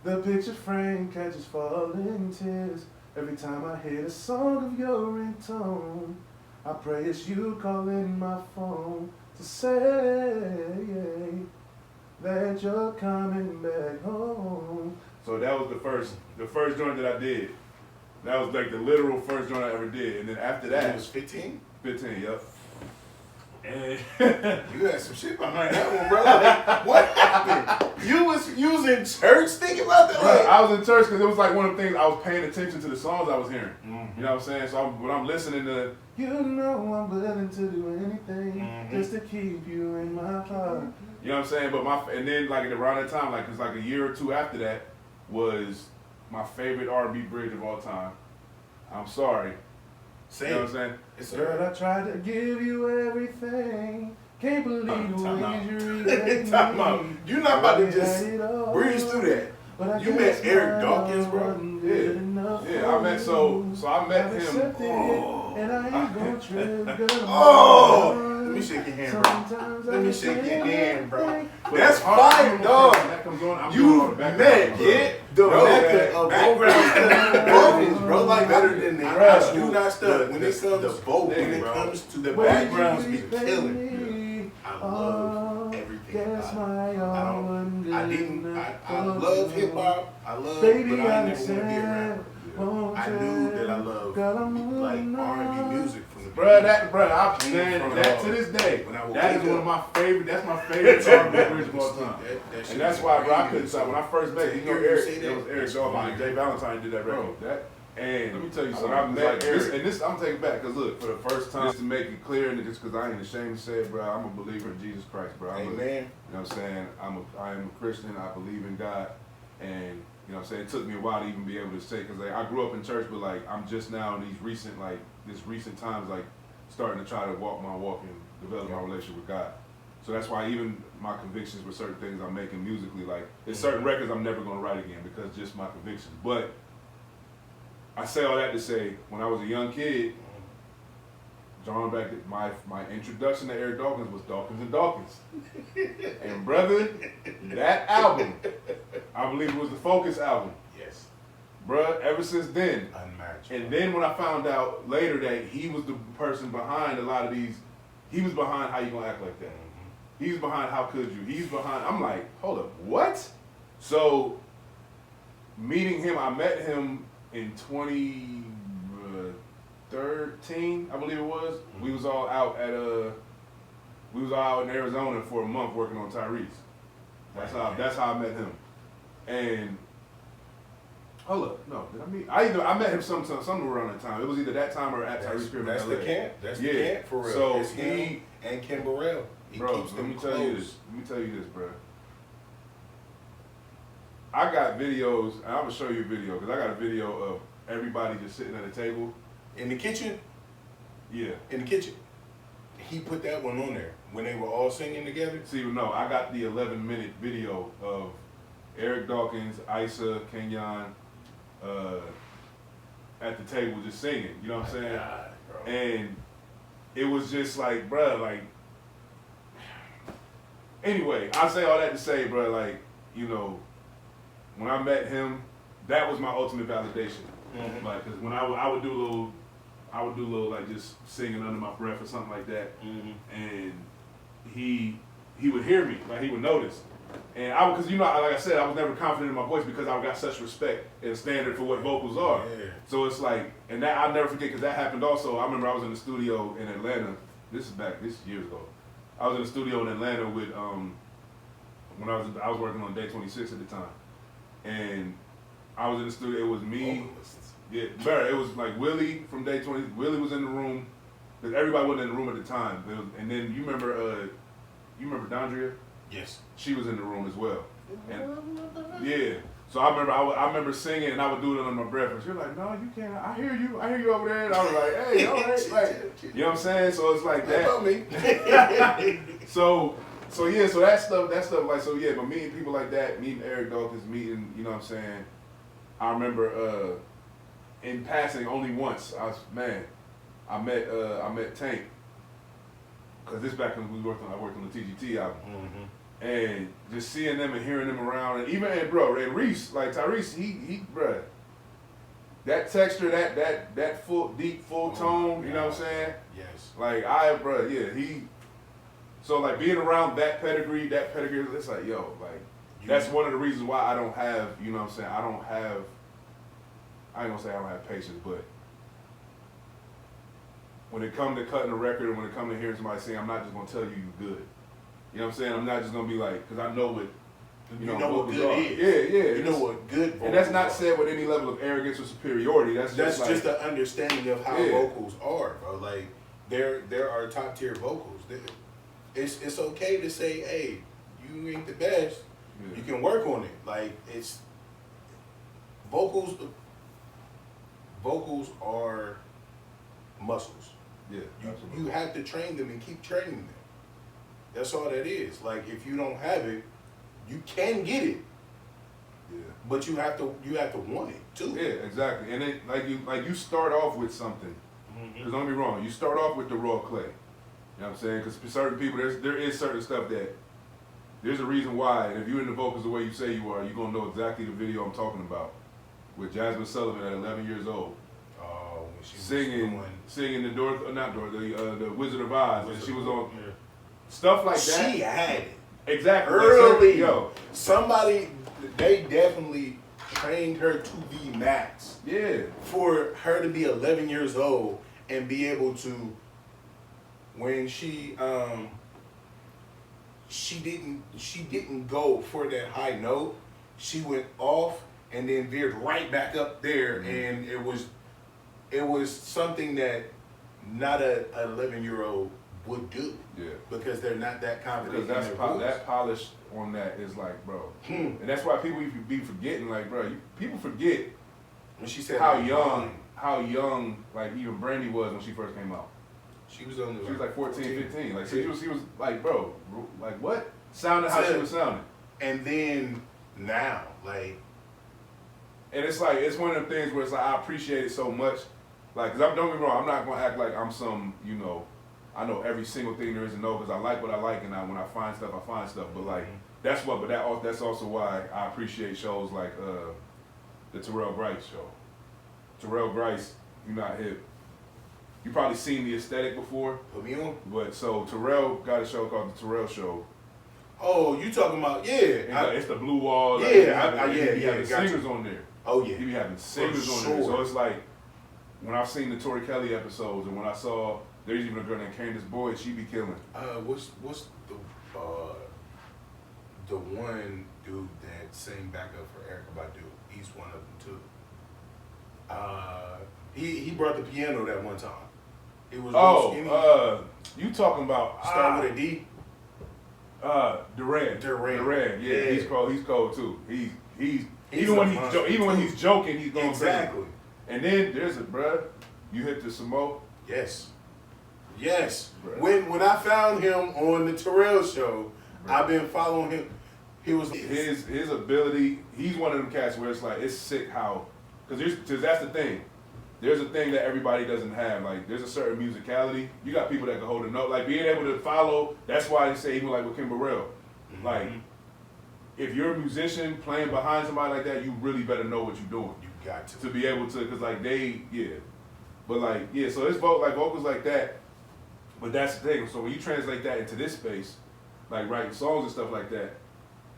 The picture frame catches falling tears. Every time I hear the song of your ringtone, I pray it's you calling my phone to say that you're coming back home. So that was the first joint that I did. That was like the literal first joint I ever did. And then after that, It was 15. 15, yep. And You had some shit behind that one, bro. Like, what happened? You was in church thinking about that? Right, Like, I was in church because it was like one of the things I was paying attention to the songs I was hearing. You know what I'm saying? So when I'm listening to, you know I'm willing to do anything just to keep you in my heart. You know what I'm saying? But and then like around that time, like, cause like a year or two after that was my favorite R&B bridge of all time. I'm sorry. say You know it. what I'm saying? It's Girl, I tried to give you everything. Can't believe the Time ways out. you relate Time me. out. You're not about to just breeze through that. You met Eric Dawkins, bro? Yeah, I met so I met him. And I ain't gonna trip, girl. Oh! Let me shake your hand, bro. Let me shake your hand, bro. That's fire, dog. That comes on. I'm You doing all the background, met bro. the mecca of vocals, bro. Like better than the I do not stuff. When it comes the vocal, when it bro. comes to the backgrounds, be killing. I love everything. I love hip hop. I love, but I never want to be a rapper. I knew that I loved like R&B music from the Bruh, that to this day, When I would that is wake one up. of my favorite. That's my favorite R&B bridge of all time. That shit And that's was why, bro, I crazy. couldn't stop. When I first met, you know, Hear you Eric, say it that? was Eric That's Dawkins fire. and Jay Valentine did that record. And Let me tell you something. when I It's met like Eric, Eric. and this, I'm taking it back, because look, for the first time, just to make it clear, and just because I ain't ashamed to say it, bro, I'm a believer in Jesus Christ, bro. Amen. You know what I'm saying? I am a Christian. I believe in God. And, you know what I'm saying? It took me a while to even be able to say, because like, I grew up in church, but like, I'm just now in these recent times, like, starting to try to walk my walk and develop my relationship with God. So that's why even my convictions with certain things I'm making musically, like, there's certain records I'm never going to write again because just my convictions. But I say all that to say, when I was a young kid, drawing back, my introduction to Eric Dawkins was Dawkins and Dawkins. And brother, that album, I believe it was the Focus album. Yes. Bruh, ever since then. Unmatched. And then when I found out later that he was the person behind a lot of these, he was behind How You Gonna Act Like That. He's behind How Could You. He's behind, I'm like, hold up, what? So, meeting him, I met him in 2013, I believe it was. We was all out in Arizona for a month working on Tyrese. That's how I met him. And hold up, no, did I meet? I met him somewhere around that time. It was either that time or at Tyrese crib in That's LA. the camp. That's the camp for real. So It's him and Kim Burrell. He bro, keeps let them me close. tell you this. Bro. I got videos, and I'm gonna show you a video because I got a video of everybody just sitting at a table. In the kitchen. Yeah. In the kitchen. He put that one on there when they were all singing together. See, no, I got the 11-minute video of Eric Dawkins, Isa, Kenyon, at the table just singing. You know what I'm saying? God, bro. And it was just like, bruh, like. Anyway, I say all that to say, bruh, like, you know, when I met him, that was my ultimate validation. Mhm. Like, cause when I would do little like just singing under my breath or something like that, and he would hear me, like he would notice, and cause you know, like I said, I was never confident in my voice because I got such respect and standard for what vocals are. Yeah. So it's like, and that I'll never forget because that happened also. I remember I was in the studio in Atlanta. This is years ago. I was in the studio in Atlanta with when I was working on Day 26 at the time, and I was in the studio. It was me. Yeah, it was like Willie from Day 20. Willie was in the room, because everybody wasn't in the room at the time. And then you remember Dondria? Yes. She was in the room as well. And yeah, so I remember singing, and I would do it under my breath. And she was like, "No, you can't. I hear you over there." And I was like, "Hey, all right, like, you know what I'm saying?" So it's like that. About me. So yeah, so that stuff like, so yeah, but meeting people like that, meeting Eric Dawkins, meeting, you know what I'm saying? I remember in passing only once, I met Tank, cause this back when I worked on the TGT album, and just seeing them and hearing them around, and even and Reese, like Tyrese, he bro, that texture, that full deep full tone, you know what I'm saying? Yes. Like so like being around that pedigree, it's like, yo, like, that's one of the reasons why I don't have, you know what I'm saying, I don't have I ain't gonna say I don't have patience, but when it comes to cutting a record and when it comes to hearing somebody sing, I'm not just gonna tell you good. You know what I'm saying? I'm not just gonna be like, because I know what You know what vocals good are. is. Yeah. You know what good vocals and that's not are. said with any level of arrogance or superiority. That's That's like, just an understanding of how Yeah. vocals are, bro. Like there are top tier vocals. It's okay to say, hey, you ain't the best. Yeah. You can work on it. Like it's vocals. Vocals are muscles. Yeah, You have to train them and keep training them. That's all that is. Like if you don't have it, you can get it. Yeah. But you have to want it too. Yeah, exactly. And it like you start off with something. Because don't get me wrong, you start off with the raw clay. You know what I'm saying? Because for certain people, there is certain stuff that there's a reason why. And if you're in the vocals the way you say you are, you're gonna know exactly the video I'm talking about. With Jasmine Sullivan at 11 years old, Oh, when she was singing the Wizard of Oz, and she was on Yeah. stuff like that. She had it. Exactly. Early. Yo. They definitely trained her to the max. Yeah. For her to be 11 years old and be able to, when she didn't go for that high note, she went off and then veered right back up there, and it was something that not a 11-year-old would do. Yeah. Because they're not that confident. Because in their voice. that polish on that is like, bro. And that's why people be forgetting, like, bro, people forget When she said how young, like, even Brandy was when she first came out. She was on the. She was like 14, 15. Like, she was like, bro, like, what? Sounding how she was sounding. And then now, like. And it's like, it's one of them things where it's like, I appreciate it so much. Like, cause don't get me wrong, I'm not gonna act like I'm some, I know every single thing there is to know, because I like what I like, and when I find stuff, I find stuff. But like, that's also why I appreciate shows like the Terrell Bryce show. Terrell Bryce, you're not hip. You probably seen the aesthetic before. Put me on. But so Terrell got a show called the Terrell Show. Oh, you talking about It's the blue wall. Yeah, like, he having got singers on there. Oh yeah. He be having singers on there. So it's like, when I've seen the Tori Kelly episodes, and when I saw there's even a girl named Candace Boyd, she be killing. What's the one dude that sang backup for Erykah Badu? He's one of them too. He brought the piano that one time. It was you talking about start with a D? Duran. Yeah, he's cold too. He's even when he's joking, he's going exactly. crazy. And then there's bruh, you hit the Samo. Yes. Bruh. When I found him on the Terrell show, Bruh. I've been following him. He was His ability. He's one of them cats where it's like, it's sick how, because that's the thing. There's a thing that everybody doesn't have. Like, there's a certain musicality. You got people that can hold a note. Like, being able to follow, that's why they say, even like with Kim Burrell, like, if you're a musician playing behind somebody like that, you really better know what you're doing. You got to. To be able to, because like so it's vocals like that. But that's the thing. So when you translate that into this space, like writing songs and stuff like that,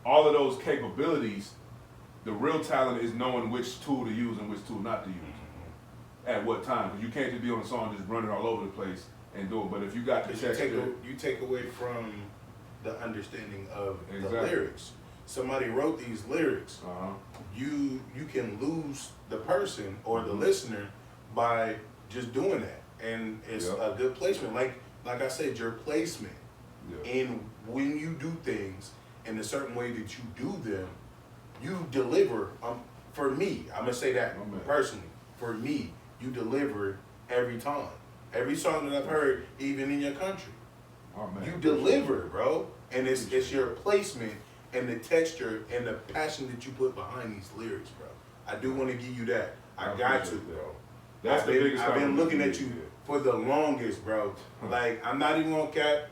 all of those capabilities, the real talent is knowing which tool to use and which tool not to use. At what time? Because you can't just be on a song just running all over the place and do it. But if you got the texture, you take away from the understanding of Exactly. the lyrics. Somebody wrote these lyrics. Uh-huh. You can lose the person or the listener by just doing that, and it's a good placement. Like I said, your placement, and when you do things in a certain way that you do them, you deliver. For me, I'm gonna say that personally. For me, you deliver every time. Every song that I've heard, even in your country, you deliver, bro. And it's your placement and the texture and the passion that you put behind these lyrics, bro. I do want to give you that. I got to, bro. That's the biggest. I've been looking at you for the longest, bro. Like, I'm not even gonna cap.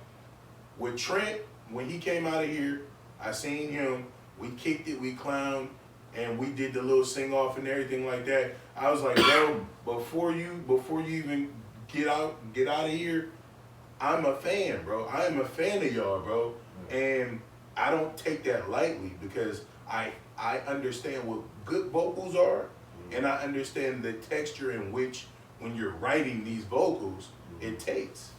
With Trent, when he came out of here, I seen him. We kicked it, we clowned, and we did the little sing off and everything like that. I was like, bro, before you even get out of here, I'm a fan, bro. I am a fan of y'all, bro. And I don't take that lightly, because I understand what good vocals are and I understand the texture in which when you're writing these vocals, it takes,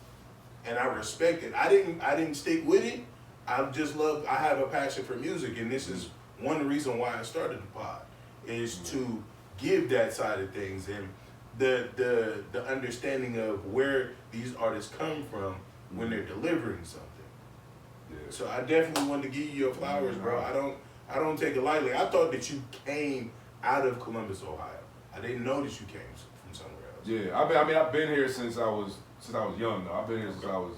and I respect it. I didn't stick with it. I just love. I have a passion for music, and this is one reason why I started the pod, is to give that side of things and the understanding of where these artists come from when they're delivering something. Yeah. So I definitely wanted to give you your flowers, bro. I don't take it lightly. I thought that you came out of Columbus, Ohio. I didn't know that you came from somewhere else. Yeah, I've been here since I was young though. I've been here since I was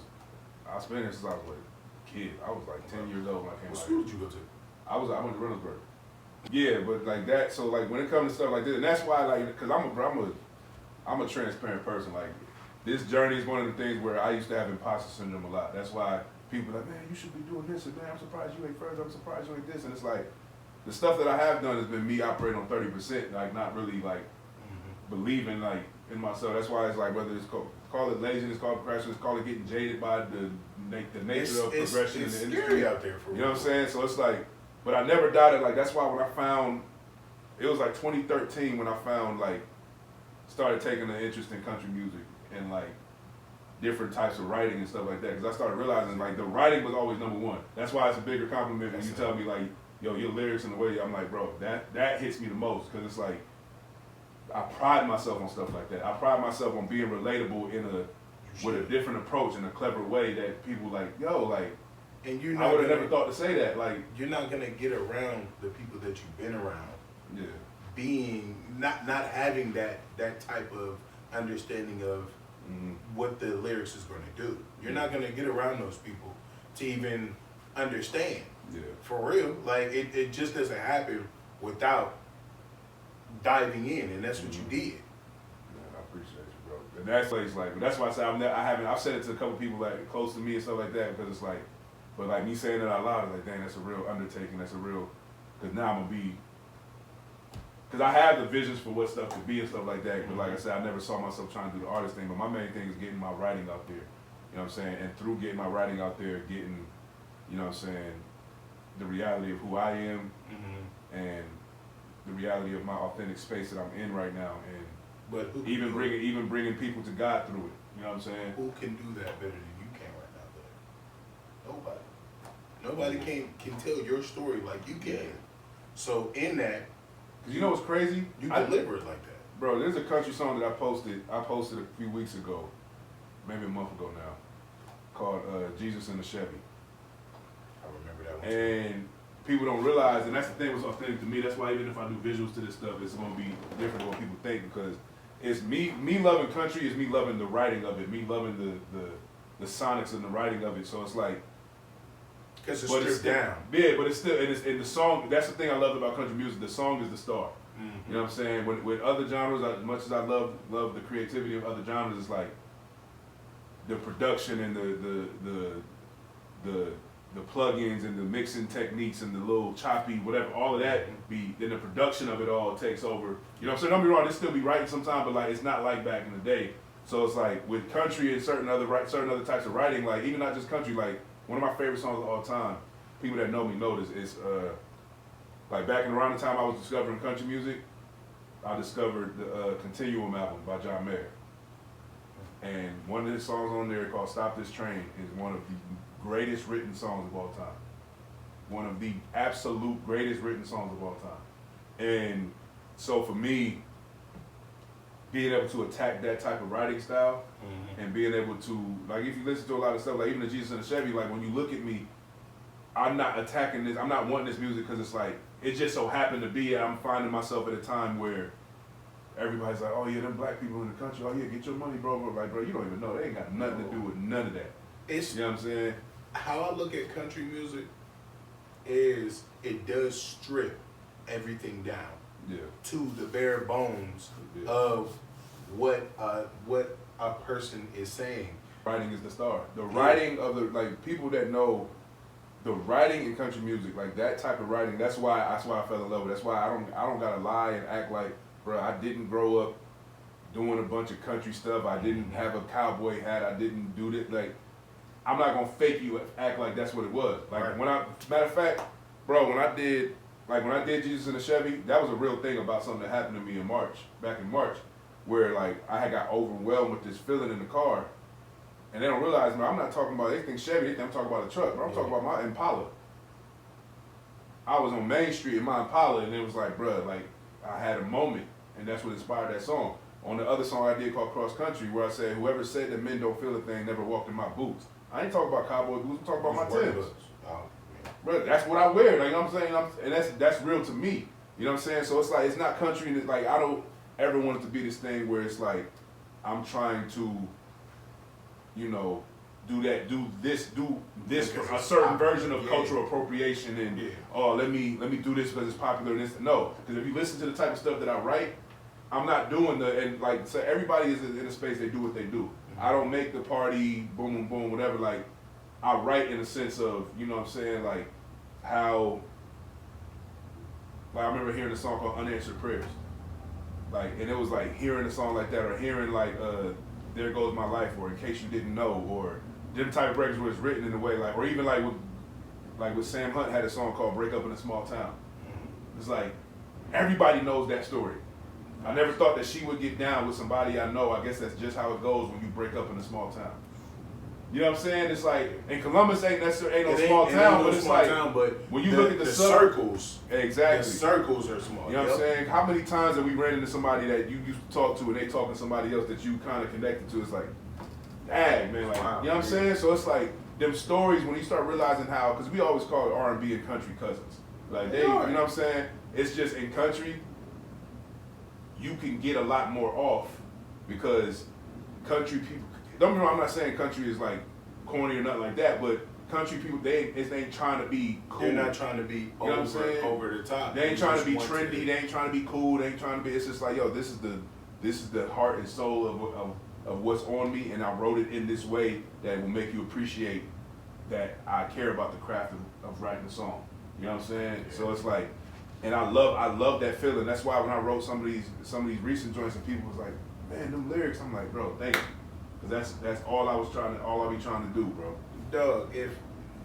like a kid. I was like 10 years old when I came What out school here. did you go to? I went to Reynoldsburg. Yeah, but like that. So like when it comes to stuff like this, and that's why like because I'm a transparent person. Like this journey is one of the things where I used to have imposter syndrome a lot. That's why people are like, man, you should be doing this, and man, I'm surprised you ain't first. I'm surprised you ain't this, and it's like the stuff that I have done has been me operating on 30%, like not really like believing like in myself. That's why it's like whether it's call it laziness, call it procrastination, call it getting jaded by the nature of progression in the industry. It's scary out there for you know what I'm saying? So it's like, but I never doubted. Like that's why when I found, it was like 2013 when I found like started taking an interest in country music and like different types of writing and stuff like that. Because I started realizing like the writing was always number one. That's why it's a bigger compliment when you tell me like, yo, your lyrics and the way I'm like, bro, that hits me the most because it's like I pride myself on stuff like that. I pride myself on being relatable with a different approach in a clever way that people like, yo, like. And you're I would have never thought to say that. Like you're not gonna get around the people that you've been around. Yeah. Being not having that type of understanding of what the lyrics is gonna do. You're not gonna get around those people to even understand. Yeah. For real. Like it just doesn't happen without diving in, and that's what you did. Man, I appreciate you, bro. And that's like that's why I say I've said it to a couple people like close to me and stuff like that because it's like, but like me saying it out loud, like dang, that's a real undertaking. That's a real, because now I'm gonna be, because I have the visions for what stuff could be and stuff like that. But like I said, I never saw myself trying to do the artist thing. But my main thing is getting my writing out there. You know what I'm saying? And through getting my writing out there, getting, you know what I'm saying, the reality of who I am and the reality of my authentic space that I'm in right now, and But who even bringing people to God through it. You know what I'm saying? Who can do that better than you can right now, though? Nobody can tell your story like you can. So in that, Cause you know what's crazy? you deliver it like that. Bro, there's a country song that I posted a few weeks ago, maybe a month ago now, called Jesus in the Chevy. I remember that one. And people don't realize, and that's the thing that's authentic to me. That's why even if I do visuals to this stuff, it's gonna be different than what people think because it's me loving country is me loving the writing of it, me loving the sonics and the writing of it. So it's like, because it's stripped down. Yeah, but it's still, and the song, that's the thing I loved about country music, the song is the star. Mm-hmm. You know what I'm saying? With other genres, as much as I love the creativity of other genres, it's like the production and the plugins and the mixing techniques and the little choppy whatever, all of that then the production of it all takes over. You know what I'm saying? Don't be wrong, they still be writing sometimes, but like it's not like back in the day. So it's like with country and certain other types of writing, like even not just country, like one of my favorite songs of all time, people that know me know this, is like back in around the time I was discovering country music, I discovered the Continuum album by John Mayer. And one of his songs on there called Stop This Train is one of the greatest written songs of all time. One of the absolute greatest written songs of all time. And so for me, being able to attack that type of writing style and being able to, like if you listen to a lot of stuff, like even the Jesus and the Chevy, like when you look at me, I'm not attacking this, I'm not wanting this music because it's like, it just so happened to be, I'm finding myself at a time where everybody's like, oh yeah, them black people in the country, oh yeah, get your money, bro. Like, bro, you don't even know, they ain't got nothing to do with none of that. It's, you know what I'm saying? How I look at country music is it does strip everything down to the bare bones of what a person is saying. Writing is the star. The writing of the, like, people that know the writing in country music, like that type of writing, that's why I fell in love with it. That's why I don't gotta lie and act like, bro, I didn't grow up doing a bunch of country stuff. I didn't have a cowboy hat. I didn't do that. Like, I'm not gonna fake you, act like that's what it was. Like matter of fact, bro, when I did like when I did Jesus in the Chevy, that was a real thing about something that happened to me in March, back in March, where like I had got overwhelmed with this feeling in the car, and they don't realize, man, I'm not talking about anything Chevy, they think I'm talking about a truck, but I'm talking about my Impala. I was on Main Street in my Impala, and it was like, bruh, like I had a moment, and that's what inspired that song. On the other song I did called Cross Country, where I said, whoever said that men don't feel a thing never walked in my boots. I ain't talking about cowboy boots, I'm talking about my Timbs. Bro, that's what I wear, like, you know what I'm saying? And that's real to me. You know what I'm saying? So it's like, it's not country, and it's like, I don't ever want it to be this thing where it's like, I'm trying to, you know, do this, a certain version of cultural appropriation, and oh, let me do this because it's popular and this. No, because if you listen to the type of stuff that I write, I'm not doing and like, so everybody is in a space, they do what they do. I don't make the party boom boom boom whatever. Like, I write in a sense of, you know what I'm saying, like how, like I remember hearing a song called Unanswered Prayers, like, and it was like hearing a song like that, or hearing like There Goes My Life, or In Case You Didn't Know, or them type of records where it's written in a way like, or even like with Sam Hunt had a song called Break Up in a Small Town. It's like everybody knows that story. I never thought that she would get down with somebody I know. I guess that's just how it goes when you break up in a small town. You know what I'm saying? It's like, and Columbus ain't necessarily no small town, but it's like when you look at the circles. Exactly. The circles are small. You know what I'm saying? How many times have we ran into somebody that you used to talk to and they talking to somebody else that you kind of connected to? It's like, dang, man, like, wow, you know what I'm saying? So it's like them stories when you start realizing how, because we always call it R&B and country cousins. Like they, you know what I'm saying? It's just in country, you can get a lot more off because country people. Don't get me wrong, I'm not saying country is like corny or nothing like that, but country people, they ain't trying to be cool. They're not trying to be over the top. They ain't trying to be trendy. They ain't trying to be cool. They ain't trying to be. It's just like, yo, this is the heart and soul of what's on me, and I wrote it in this way that will make you appreciate that I care about the craft of writing a song. You know what I'm saying? Yeah. So it's like, and I love that feeling. That's why when I wrote some of these recent joints, and people was like, man, them lyrics. I'm like, bro, thank you. Cause that's all I be trying to do, bro. Doug,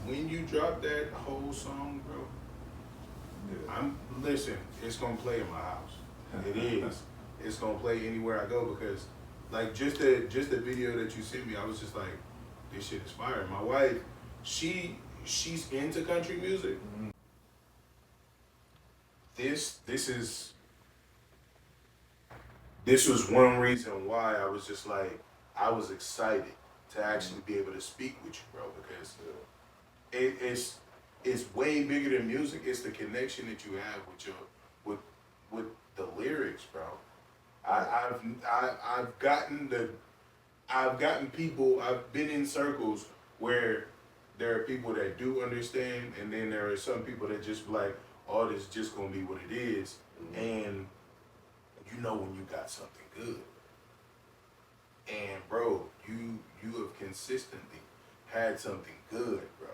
when you drop that whole song, bro, listen, it's gonna play in my house. It is. It's gonna play anywhere I go because, like, just the video that you sent me, I was just like, this shit is fire. My wife, she's into country music. Mm-hmm. This was one reason why I was just like, I was excited to actually be able to speak with you, bro, because it's way bigger than music. It's the connection that you have with the lyrics, bro. I've gotten people. I've been in circles where there are people that do understand, and then there are some people that just be like, oh, this is just gonna be what it is, and you know when you got something good. And bro, you have consistently had something good, bro.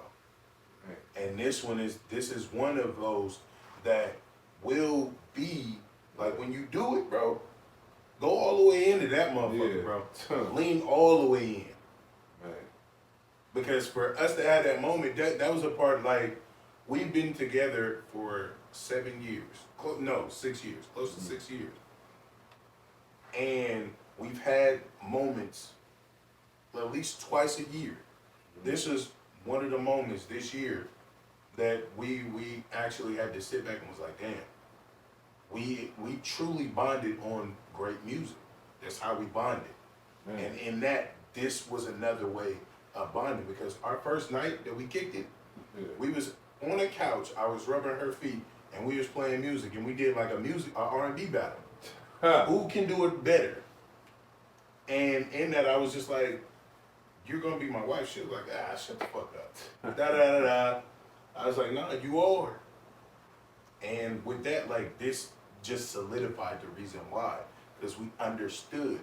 Right. And this is one of those that will be like, when you do it, bro, go all the way into that motherfucker, bro. Lean all the way in. Right. Because for us to have that moment, that was a part, like, we've been together for 7 years. 6 years. Close to 6 years. And we've had moments at least twice a year. This is one of the moments this year that we actually had to sit back and was like, damn, we truly bonded on great music. That's how we bonded. Man. And in that, this was another way of bonding, because our first night that we kicked it, we was on a couch, I was rubbing her feet, and we was playing music, and we did like a R&B battle. Who can do it better? And in that, I was just like, you're going to be my wife. She was like, shut the fuck up. Da-da-da-da. I was like, nah, you are. And with that, like, this just solidified the reason why. Because we understood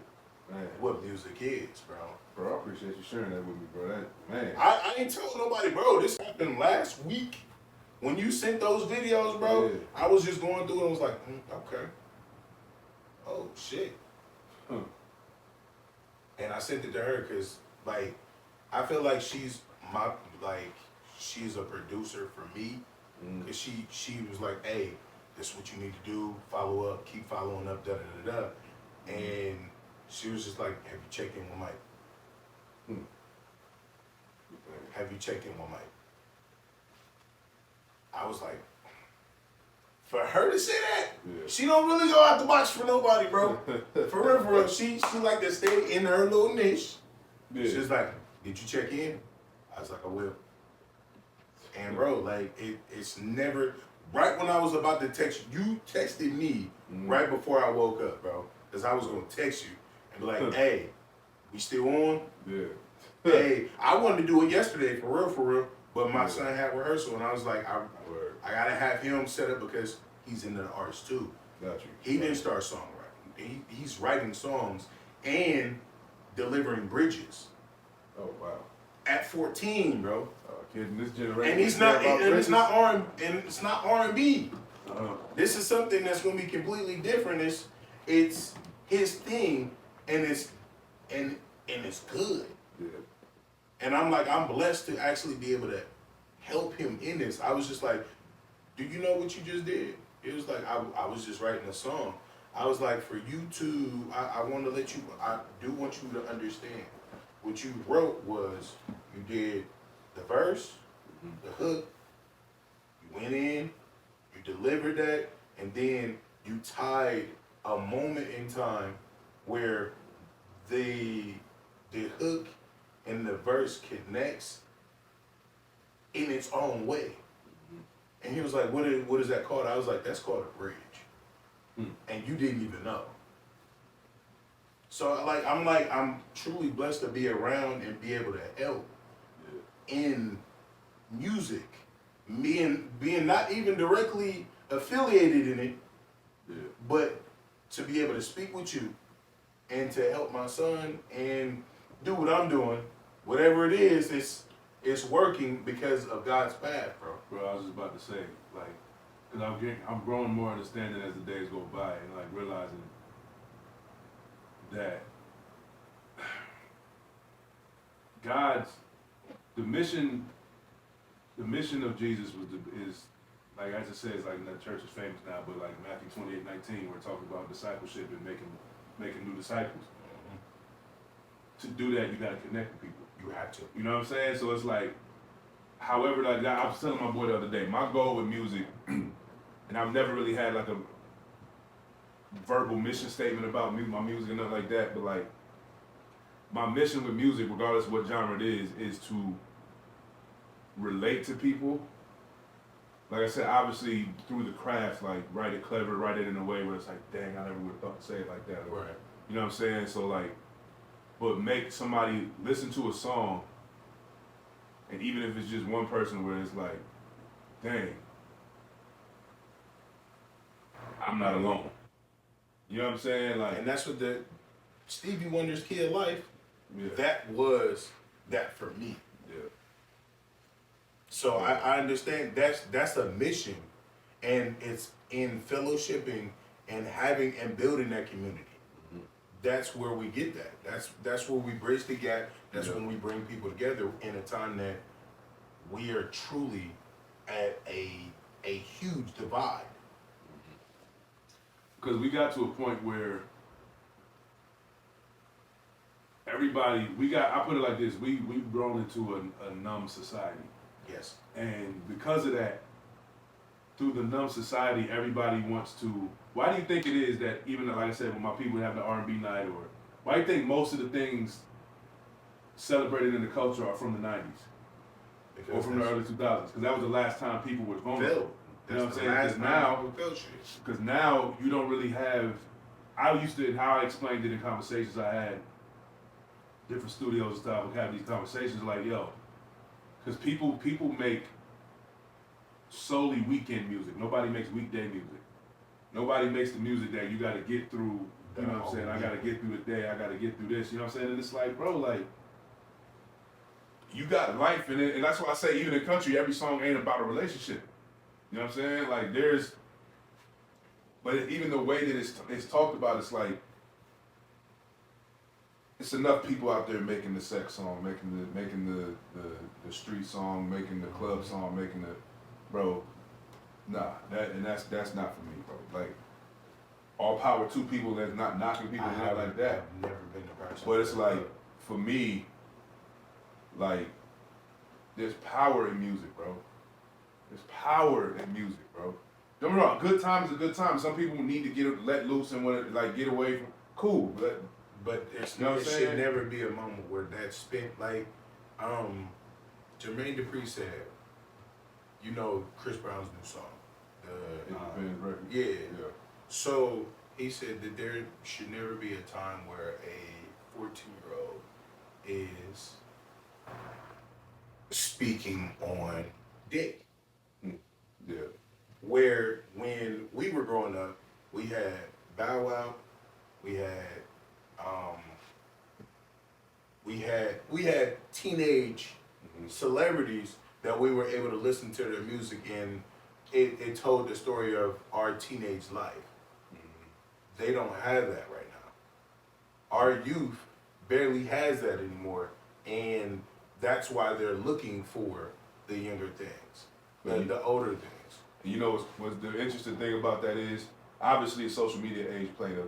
what music is, bro. Bro, I appreciate you sharing that with me, bro. Man. I ain't telling nobody, bro. This happened last week. When you sent those videos, bro, I was just going through it and was like, okay. Oh, shit. And I sent it to her because, like, I feel like she's a producer for me Cause she was like, hey, this is what you need to do. Follow up, keep following up, da da da da. And she was just like, have you checked in with Mike? Have you checked in with Mike? I was like, for her to say that, she don't really go out the box for nobody, bro. For real. She like to stay in her little niche. Yeah. She's like, did you check in? I was like, I will. And bro, like it's never right when I was about to text you texted me right before I woke up, bro. Cause I was gonna text you and be like, hey, we still on? Yeah. Hey, I wanted to do it yesterday for real. But my son had rehearsal and I was like, I gotta have him set up because he's into the arts too. Got you. He didn't start songwriting. He's writing songs and delivering bridges. Oh wow. At 14, bro. Kid in this generation. And he's not and it's not R&B. This is something that's gonna be completely different. It's his thing and it's good. Yeah. And I'm blessed to actually be able to help him in this. I was just like, do you know what you just did? It was like, I was just writing a song. I was like, for you to, I want to let you, I do want you to understand. What you wrote was, you did the verse, the hook, you went in, you delivered that, and then you tied a moment in time where the hook and the verse connects in its own way. And he was like, what is that called? I was like, that's called a bridge. And you didn't even know. So I'm truly blessed to be around and be able to help in music. Being not even directly affiliated in it, but to be able to speak with you and to help my son and do what I'm doing, whatever it is, it's working because of God's path, bro. Bro, I was just about to say, like, because I'm growing more understanding as the days go by and like realizing that the mission of Jesus is like, as it says, like, the church is famous now, but like Matthew 28:19, we're talking about discipleship and making new disciples. To do that, you got to connect with people. You have to. You know what I'm saying? So it's like, however, like I was telling my boy the other day, my goal with music, and I've never really had like a verbal mission statement about my music and nothing like that, but like, my mission with music, regardless of what genre it is to relate to people. Like I said, obviously through the craft, like write it clever, write it in a way where it's like, dang, I never would have thought to say it like that. Right. You know what I'm saying? So like, but make somebody listen to a song, and even if it's just one person where it's like, dang, I'm not alone. You know what I'm saying? Like, and that's what the Stevie Wonder's Key of Life, yeah. that was that for me. Yeah. So I understand that's a mission, and it's in fellowshipping and having and building that community. That's where we get that. That's where we bridge the gap. That's when we bring people together in a time that we are truly at a huge divide. Because we got to a point where everybody, I put it like this, we've grown into a numb society. Yes. And because of that, through the numb society, everybody wants to, why do you think it is that even, like I said, when my people have the R&B night, or why do you think most of the things celebrated in the culture are from the 90s? Because or from the early 2000s? Because that was the last time people were vulnerable. You know what I'm saying? Because now you don't really have, how I explained it in conversations I had, different studios and stuff, would have these conversations like, yo, because people make solely weekend music. Nobody makes weekday music. Nobody makes the music that you got to get through. You know what I'm saying? I got to get through the day. I got to get through this. You know what I'm saying? And it's like, bro, like, you got life in it. And that's why I say, even in country, every song ain't about a relationship. You know what I'm saying? Like, but even the way that it's talked about, it's like, it's enough people out there making the sex song, making the street song, making the club song, bro, Nah, that's not for me, bro. Like, all power to people that's not knocking people out like that. I've never been the person. But it's like, for me, like, there's power in music, bro. There's power in music, bro. Don't get me wrong, good time is a good time. Some people need to get let loose and want to like get away from. Cool, but it's, you know it should never be a moment where that's spent. Like, Jermaine Dupri said, you know, Chris Brown's new song. Yeah. So he said that there should never be a time where a 14-year-old is speaking on dick. Yeah. Where when we were growing up, we had Bow Wow, we had teenage celebrities that we were able to listen to their music, and it told the story of our teenage life. They don't have that right now. Our youth barely has that anymore, and that's why they're looking for the younger things, the older things. You know what's the interesting thing about that is, obviously, social media age played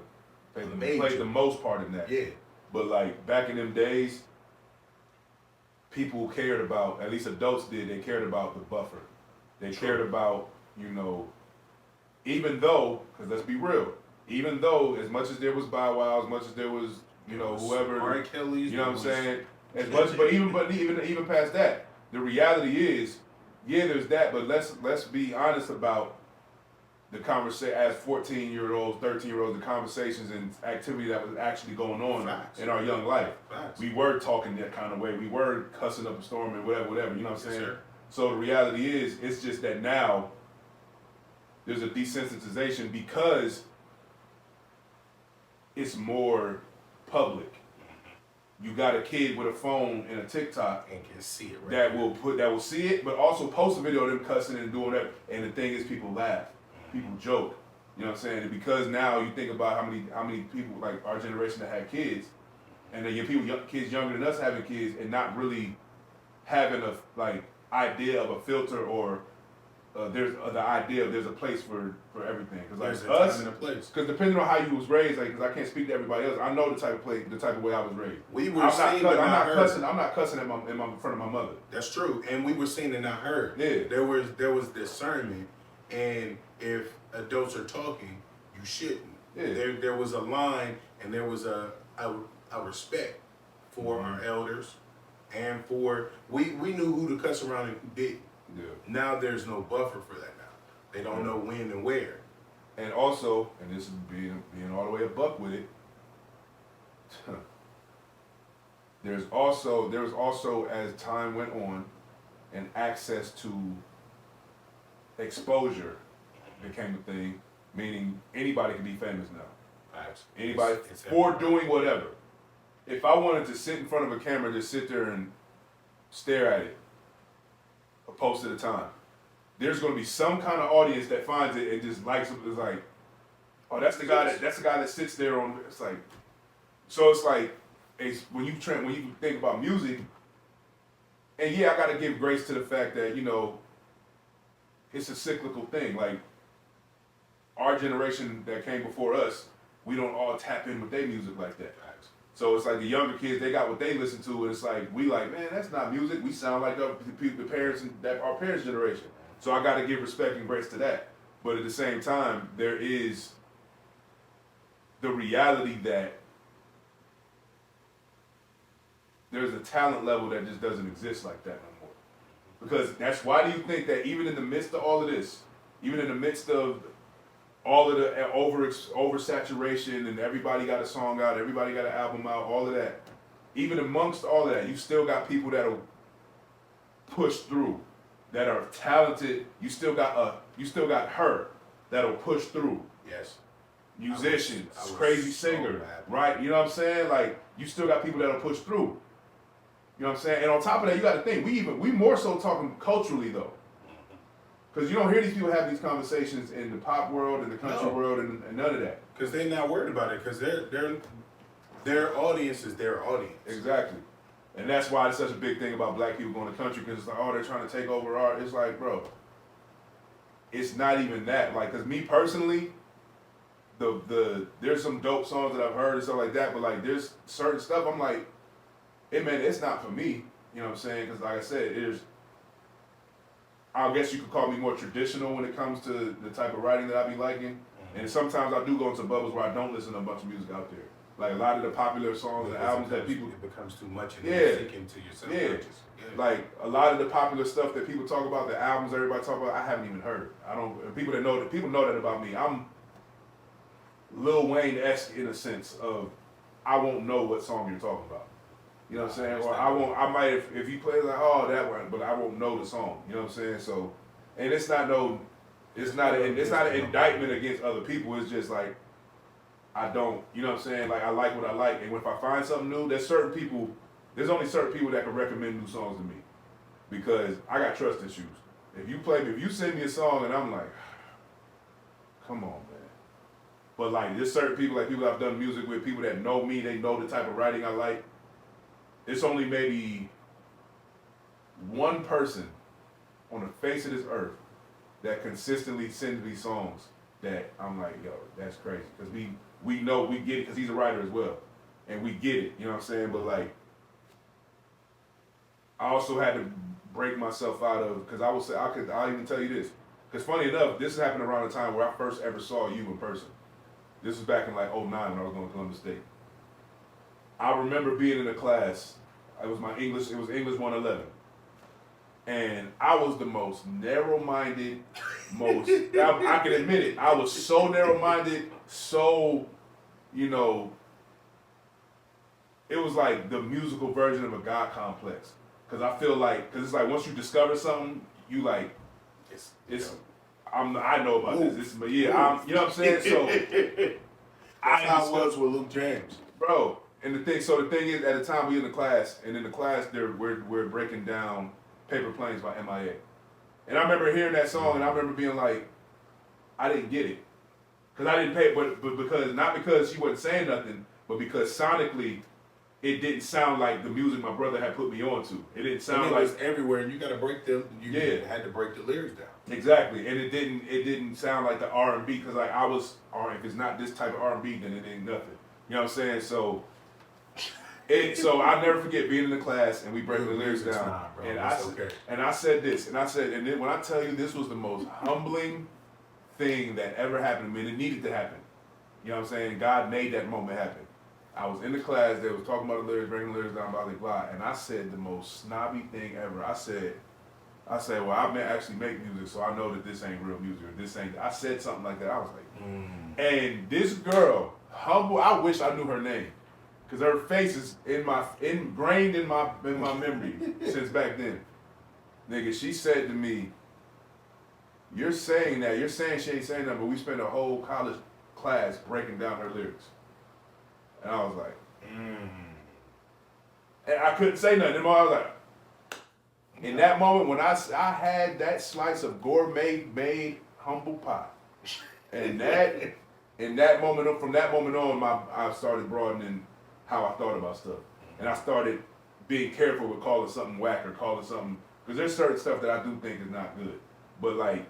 the most part in that. Yeah. But like back in them days, people cared about, at least adults did, they cared about the buffer. They cared about, you know, even though, because let's be real, even though as much as there was Bow Wow, as much as there was, you know, whoever, R. Kelly's, you know what I'm saying? As much, but even past that, the reality is, yeah, there's that, but let's be honest about the conversation as 14-year-olds, 13-year-olds, the conversations and activity that was actually going on in our young life. We were talking that kind of way. We were cussing up a storm and whatever, you know what I'm saying? Sir. So the reality is, it's just that now there's a desensitization because it's more public. You got a kid with a phone and a TikTok and can see it that will see it, but also post a video of them cussing and doing that. And the thing is, people laugh, people joke. You know what I'm saying? And because now you think about how many people like our generation that had kids, and then kids younger than us having kids and not really having a like idea of a filter or there's the idea of there's a place for everything. Because like there's us, a time and a place. Because depending on how you was raised, like, because I can't speak to everybody else, I know the type of way I was raised. We were I'm not cussing in front of my mother. That's true, and we were seen and not heard. Yeah. There was discernment, and if adults are talking, you shouldn't. Yeah. There was a line, and there was a respect for our elders, and for we knew who to cuss around and who didn't. Yeah. Now there's no buffer for that now. They don't know when and where. And also, and this is being all the way a buck with it, there was also as time went on and access to exposure became a thing, meaning anybody can be famous now. Anybody for doing whatever. If I wanted to sit in front of a camera, just sit there and stare at it, a post at a time, there's going to be some kind of audience that finds it and just likes it. It's like, oh, that's the guy that sits there on. It's like, so it's like, when you think about music, and yeah, I got to give grace to the fact that, you know, it's a cyclical thing. Like our generation that came before us, we don't all tap in with their music like that. So it's like the younger kids, they got what they listen to, and it's like, we like, man, that's not music. We sound like the parents and our parents' generation. So I got to give respect and grace to that. But at the same time, there is the reality that there's a talent level that just doesn't exist like that no more. Because that's why do you think that even in the midst of all of this, even in the midst of all of the oversaturation and everybody got a song out, everybody got an album out, all of that. Even amongst all of that, you still got people that'll push through, that are talented. You still got her that'll push through. Yes. Musicians, I was crazy so singer, happy. right? You know what I'm saying? Like you still got people that'll push through. You know what I'm saying? And on top of that, you got to think we more so talking culturally though. Because you don't hear these people have these conversations in the pop world and the country world and none of that. Because they're not worried about it. Because their audience is their audience. Exactly. And that's why it's such a big thing about black people going to country, because it's like, oh, they're trying to take over art. It's like, bro, it's not even that. Like, cause me personally, there's some dope songs that I've heard and stuff like that, but like there's certain stuff I'm like, hey man, it's not for me. You know what I'm saying? Cause like I said, I guess you could call me more traditional when it comes to the type of writing that I be liking. And sometimes I do go into bubbles where I don't listen to a bunch of music out there. Like a lot of the popular songs and albums that people it becomes too much and Yeah. you sink into your Yeah. subconscious. Yeah. Like a lot of the popular stuff that people talk about, the albums everybody talk about, I haven't even heard. I don't. People know that about me. I'm Lil Wayne-esque in a sense of I won't know what song you're talking about. You know what I'm saying? Or I won't. I might if you play like that one, but I won't know the song. You know what I'm saying? So, and it's not an indictment against other people. It's just like I don't. You know what I'm saying? Like I like what I like, and if I find something new, there's only certain people that can recommend new songs to me because I got trust issues. If you send me a song and I'm like, come on, man. But like there's certain people, like people I've done music with, people that know me, they know the type of writing I like. It's only maybe one person on the face of this earth that consistently sends me songs that I'm like, yo, that's crazy. Because we know, we get it, because he's a writer as well. And we get it, you know what I'm saying? But like, I also had to break myself out of, because I'll even tell you this. Because funny enough, this happened around the time where I first ever saw you in person. This was back in like '09 when I was going to Columbus State. I remember being in a class. It was English 111. And I was the most narrow-minded, I can admit it. I was so narrow-minded, so, you know, it was like the musical version of a God complex. Because I feel like, because it's like once you discover something, you like, I know about this, but yeah, you know what I'm saying? So, That's how it was with Luke James. Bro, and the thing is, at the time we in the class, and in the class we're breaking down Paper Planes by MIA. And I remember hearing that song, and I remember being like, I didn't get it. Because I didn't pay, but because, not because she wasn't saying nothing, but because sonically, it didn't sound like the music my brother had put me on to. It didn't sound like. It was everywhere, and you got to break them, you had to break the lyrics down. Exactly, and it didn't sound like the R&B, because like if it's not this type of R&B, then it ain't nothing. You know what I'm saying? So I'll never forget being in the class and we breaking the lyrics down. Not, bro. And I said this, and then when I tell you this was the most humbling thing that ever happened to me, and it needed to happen. You know what I'm saying? God made that moment happen. I was in the class, they was talking about the lyrics, breaking the lyrics down, blah, blah, blah, and I said the most snobby thing ever. I said, well, I actually make music, so I know that this ain't real music, or this ain't. I said something like that. I was like, and this girl, humble. I wish I knew her name, because her face is ingrained in my memory since back then. Nigga, she said to me, "You're saying she ain't saying that, but we spent a whole college class breaking down her lyrics," and I was like, and I couldn't say nothing. And I was like. In that moment, when I had that slice of gourmet made humble pie, and from that moment on, I started broadening how I thought about stuff, and I started being careful with calling something whack or calling something, because there's certain stuff that I do think is not good, but like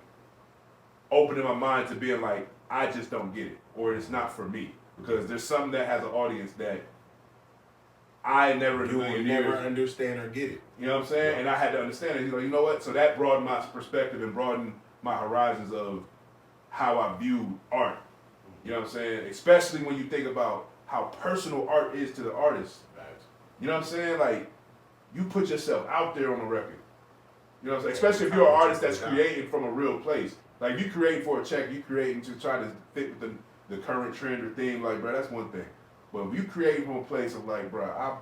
opening my mind to being like, I just don't get it, or it's not for me, because there's something that has an audience that I never You will never understand or get it. You know what I'm saying? Yeah. And I had to understand it. You know what? So that broadened my perspective and broadened my horizons of how I view art. You know what I'm saying? Especially when you think about how personal art is to the artist. You know what I'm saying? Like, you put yourself out there on a record. You know what I'm saying? Especially if you're an artist that's creating from a real place. Like, you creating for a check, you creating to try to fit with the current trend or theme, like, bro, that's one thing. But if you create from a place of like, bro, I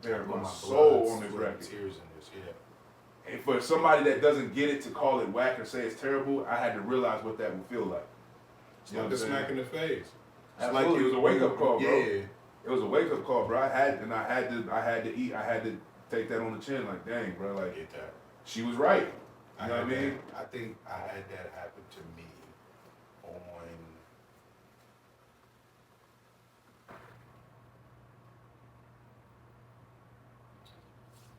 bear my soul on this record. Tears in this, yeah. And for somebody that doesn't get it to call it whack or say it's terrible, I had to realize what that would feel like. It's like a smack in the face. It's like it was a wake up call, bro. Yeah. It was a wake up call, bro. I had to eat. I had to take that on the chin, like, dang, bro, like Get that. she was right. You know what I mean? I think I had that happen to me on.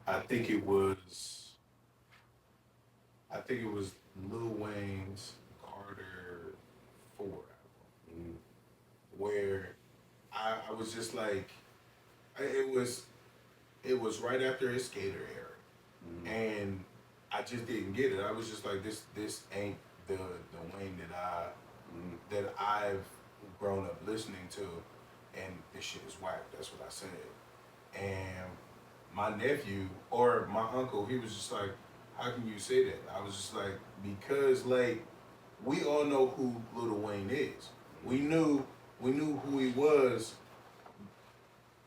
I think it was Lil Wayne's where I was just like, it was right after his skater era, and I just didn't get it. I was just like, this ain't the Wayne that I've grown up listening to, and this shit is whack. That's what I said. And my nephew or my uncle, he was just like, how can you say that? I was just like, because like we all know who Lil Wayne is. We knew who he was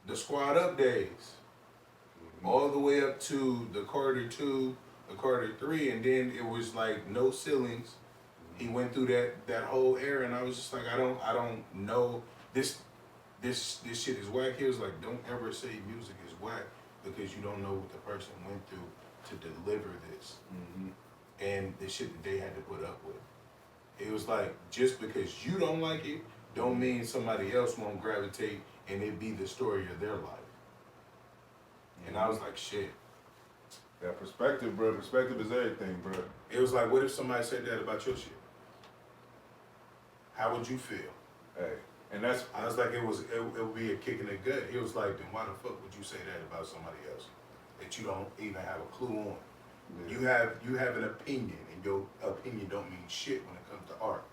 the Squad Up days, all the way up to the Carter 2, the Carter 3, and then it was like no ceilings. He went through that whole era, and I was just like, I don't know this shit is whack. He was like, don't ever say music is whack because you don't know what the person went through to deliver this, and the shit that they had to put up with. It was like, just because you don't like it, don't mean somebody else won't gravitate and it be the story of their life. And I was like, shit. That perspective, bro. Perspective is everything, bro. It was like, what if somebody said that about your shit? How would you feel? Hey, and that's I was like, it would be a kick in the gut. He was like, then why the fuck would you say that about somebody else that you don't even have a clue on? Yeah. You have an opinion, and your opinion don't mean shit when it comes to art.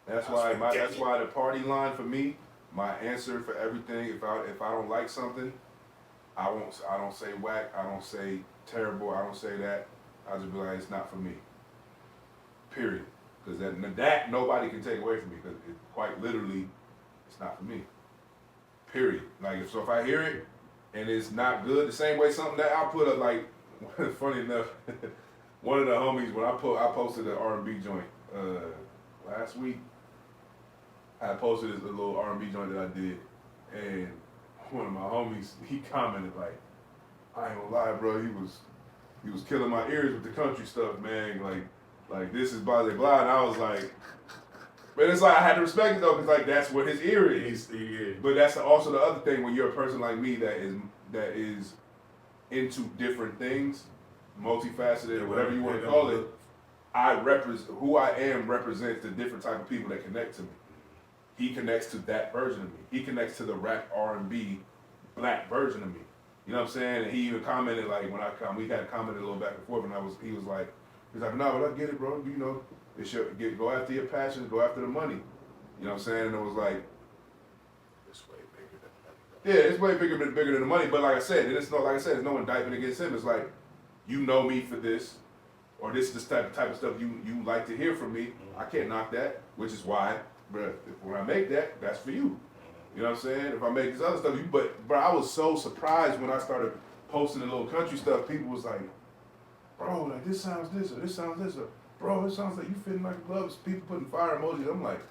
That's why the party line for me, my answer for everything. If I don't like something, I don't say whack. I don't say terrible. I don't say that. I just be like, it's not for me. Period. Because that nobody can take away from me. Because quite literally, it's not for me. Period. Like if I hear it and it's not good, the same way something that I put up like, funny enough, one of the homies when I posted an R&B joint last week. I posted this little R&B joint that I did, and one of my homies, he commented like, I ain't gonna lie, bro, he was killing my ears with the country stuff, man. Like this is blah blah blah, and I was like, but it's like I had to respect it though, because like that's what his ear is. But that's also the other thing when you're a person like me that is into different things, multifaceted, whatever you want to call it. Who I am represents the different type of people that connect to me. He connects to that version of me. He connects to the rap R&B black version of me. You know what I'm saying? And he even commented like when we had commented a little back and forth, and he was like, no, but I get it, bro. You know, it should go after your passion, go after the money. You know what I'm saying? And it was like, it's way bigger than the money. Yeah, it's way bigger than the money. But like I said, it's no indictment against him. It's like, you know me for this, or this is the type of stuff you like to hear from me. I can't knock that, which is why, bro, when I make that, that's for you. You know what I'm saying? If I make this other stuff, but bro, I was so surprised when I started posting the little country stuff. People was like, bro, like this sounds this, or this sounds this, or bro, it sounds like you fitting like a glove. People putting fire emojis. I'm like,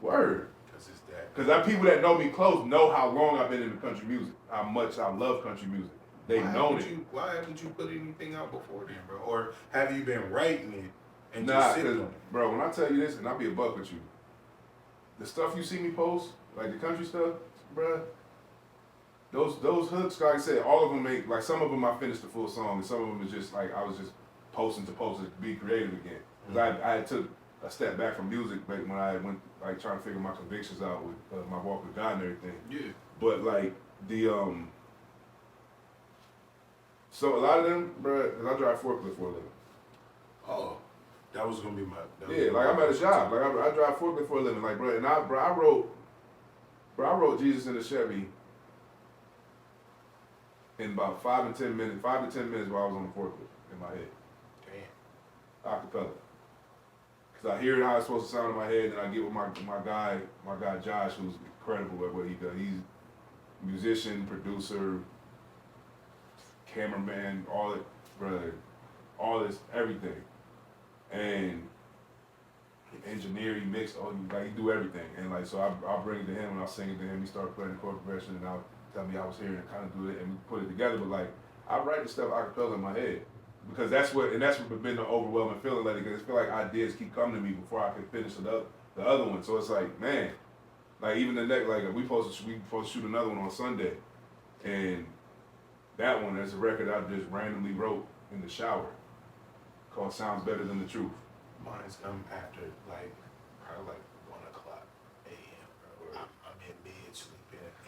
word. Because it's that. Because people that know me close know how long I've been into country music, how much I love country music. They've known it. Why haven't you put anything out before then, bro? Or have you been writing it and nah, just sitting on it? Bro, when I tell you this, and I'll be a buck with you, the stuff you see me post, like the country stuff, bro, those hooks, like I said, all of them make, like some of them I finished the full song, and some of them is just like I was just posting to be creative again. Because I took a step back from music back when I went like trying to figure my convictions out with my walk with God and everything. Yeah. But like so a lot of them, bro, cause I drive forklift for a living. Oh, that was gonna be my. Like I'm at a job. Like I drive forklift for a living. Like bro, and I wrote Jesus in a Chevy in about 5 to 10 minutes while I was on the forklift in my head. Damn. Acapella. Cause I hear how it's supposed to sound in my head, and I get with my guy Josh, who's incredible at what he does. He's a musician, producer, cameraman, all it, brother, all this, everything. And engineer, he mix, he do everything. And like, so I'll bring it to him and I'll sing it to him. He start playing the chord progression and I'll tell me I was here and kind of do it and we put it together. But like, I write the stuff acapella in my head because that's what been the overwhelming feeling lately. Because I feel like ideas keep coming to me before I can finish the other one. So it's like, man, like even the next, like we supposed to shoot another one on Sunday, and that one is a record I just randomly wrote in the shower called "Sounds Better Than the Truth." Mine's come after probably 1 o'clock a.m.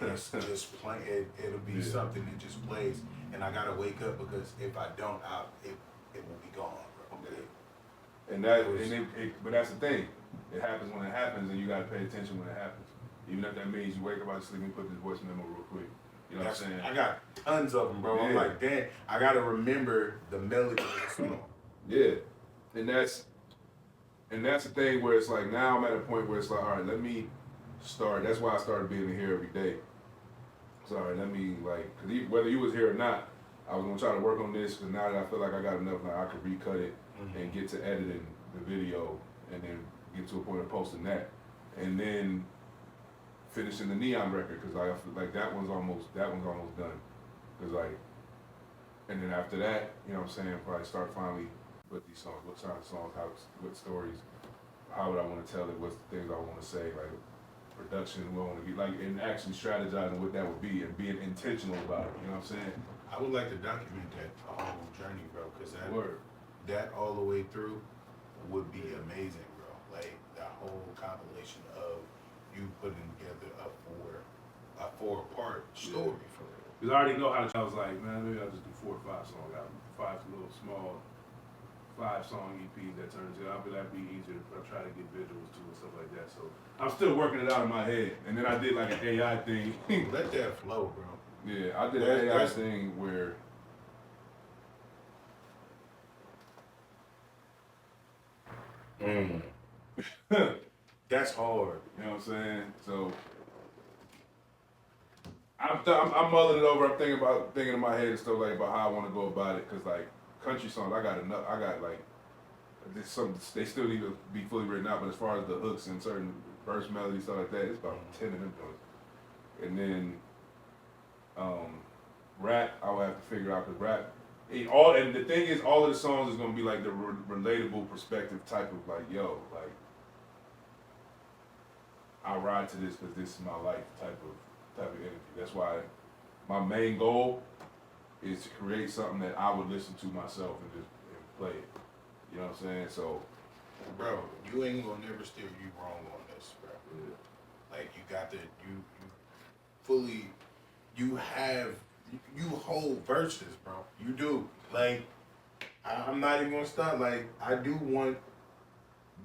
it's just play. It'll be something that just plays, and I gotta wake up because if I don't, it will be gone, bro. But that's the thing. It happens when it happens, and you gotta pay attention when it happens. Even if that means you wake up out of sleep and put this voice memo real quick. You know what I'm saying? I got tons of them, bro. Yeah. I'm like, damn, I gotta remember the melody of the song. Yeah, and that's the thing where it's like now I'm at a point where it's like, all right, let me start. That's why I started being here every day. So all right, let me like, cause whether you was here or not, I was gonna try to work on this. Cause now that I feel like I got enough, now I could recut it and get to editing the video, and then get to a point of posting that, and then finishing the Neon record. Cause I feel like that one's almost done. Cause like, and then after that, you know what I'm saying, probably start finally with these songs, what kind of songs, what stories, how would I want to tell it, what's the things I want to say, like production, what I want to be like, and actually strategizing what that would be and being intentional about it. You know what I'm saying? I would like to document that whole journey, bro, because Word. that all the way through would be amazing, bro. Like that whole compilation of you putting together a four-part story for real. Because I already know how to. I was like, man, maybe I'll just do 4 or 5 songs. I got 5 little small 5-song EPs that turns into. That'd be easier. I try to get visuals too and stuff like that. So I'm still working it out in my head. And then I did like an AI thing. Let that flow, bro. Yeah, I did an AI thing where That's hard. you know what I'm saying? So I'm mulling it over. I'm thinking in my head and stuff like about how I want to go about it. Cause like country songs, I got enough. I got like there's some. They still need to be fully written out. But as far as the hooks and certain verse melodies stuff like that, it's about 10 of them joints. And then rap, I will have to figure out because rap. And the thing is, all of the songs is gonna be like the relatable perspective type of like, yo, like I ride to this because this is my life type of energy. That's why my main goal is to create something that I would listen to myself and play it. You know what I'm saying? So, bro, you ain't gonna never steer you wrong on this, bro. yeah. Like you got the you hold verses, bro. You do. Like I'm not even gonna stop. Like I do want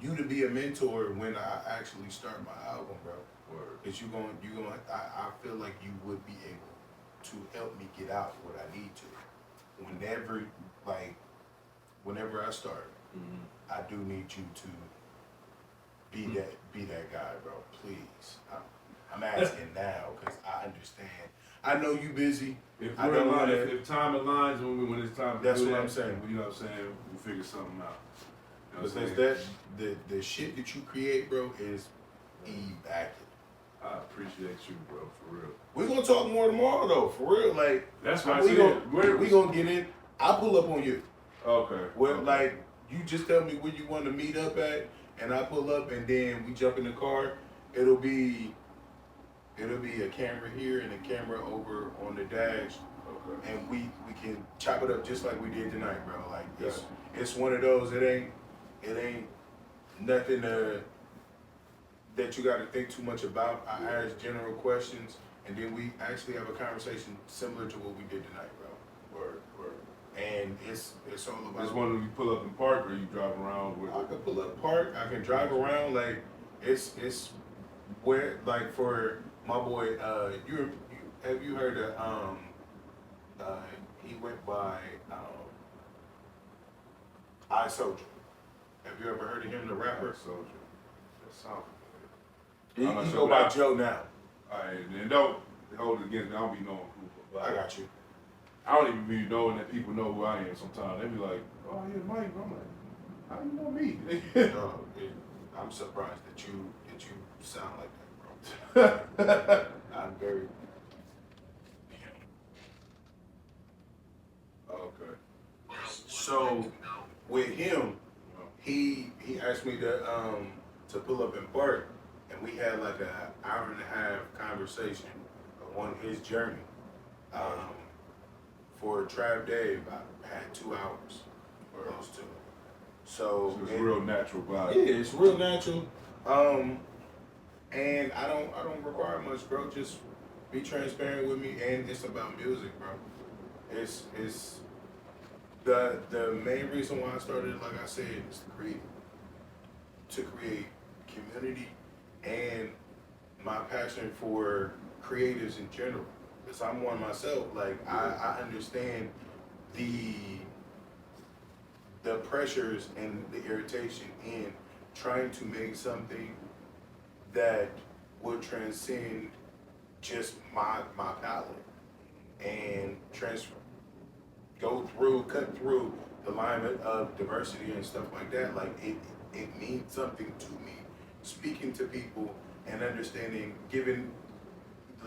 you to be a mentor when I actually start my album, bro. Cause you going I feel like you would be able to help me get out what I need to. Whenever I start, I do need you to be that guy, bro. Please. I'm asking now because I understand. I know you busy. If time aligns when it's time to that's do what that, I'm saying. You know what I'm saying? We'll figure something out. You know what I'm Because saying? the shit that you create, bro, is immaculate. I appreciate you, bro, for real. We're gonna talk more tomorrow though, for real. Like that's what we gonna get in. I'll pull up on you. Okay. Well, like you just tell me where you want to meet up at, and I pull up, and then we jump in the car. It'll be a camera here and a camera over on the dash, and we can chop it up just like we did tonight, bro. Like it's one of those. It ain't nothing that you got to think too much about. I ask general questions, and then we actually have a conversation similar to what we did tonight, bro. Word. And it's all about. Just one you pull up and park, or you drive around with. I can pull up, park. I can drive around. Like it's where like for my boy. You have you heard of he went by I Soldier. Have you ever heard of him, the rapper? Soldier. That sounds He go by Joe now. Alright, then don't hold it against me. I don't be knowing who. I got you. I don't even be knowing that people know who I am sometimes. They be like, oh yeah, Mike. I'm like, how do you know me? No, I'm surprised that you sound like that, bro. I'm very. Okay. So with him, he asked me to pull up and park, and we had like an hour and a half conversation on his journey. For Trav Dave, I had 2 hours for those two. So it's real natural vibe. Yeah, it's real natural. And I don't require much, bro. Just Be transparent with me, and it's about music, bro. It's the main reason why I started, like I said, is to create community and my passion for creatives in general. Because I'm one myself. Like I understand the pressures and the irritation in trying to make something that would transcend just my palette and cut through the alignment of diversity and stuff like that. Like it means something to me. Speaking to people and understanding,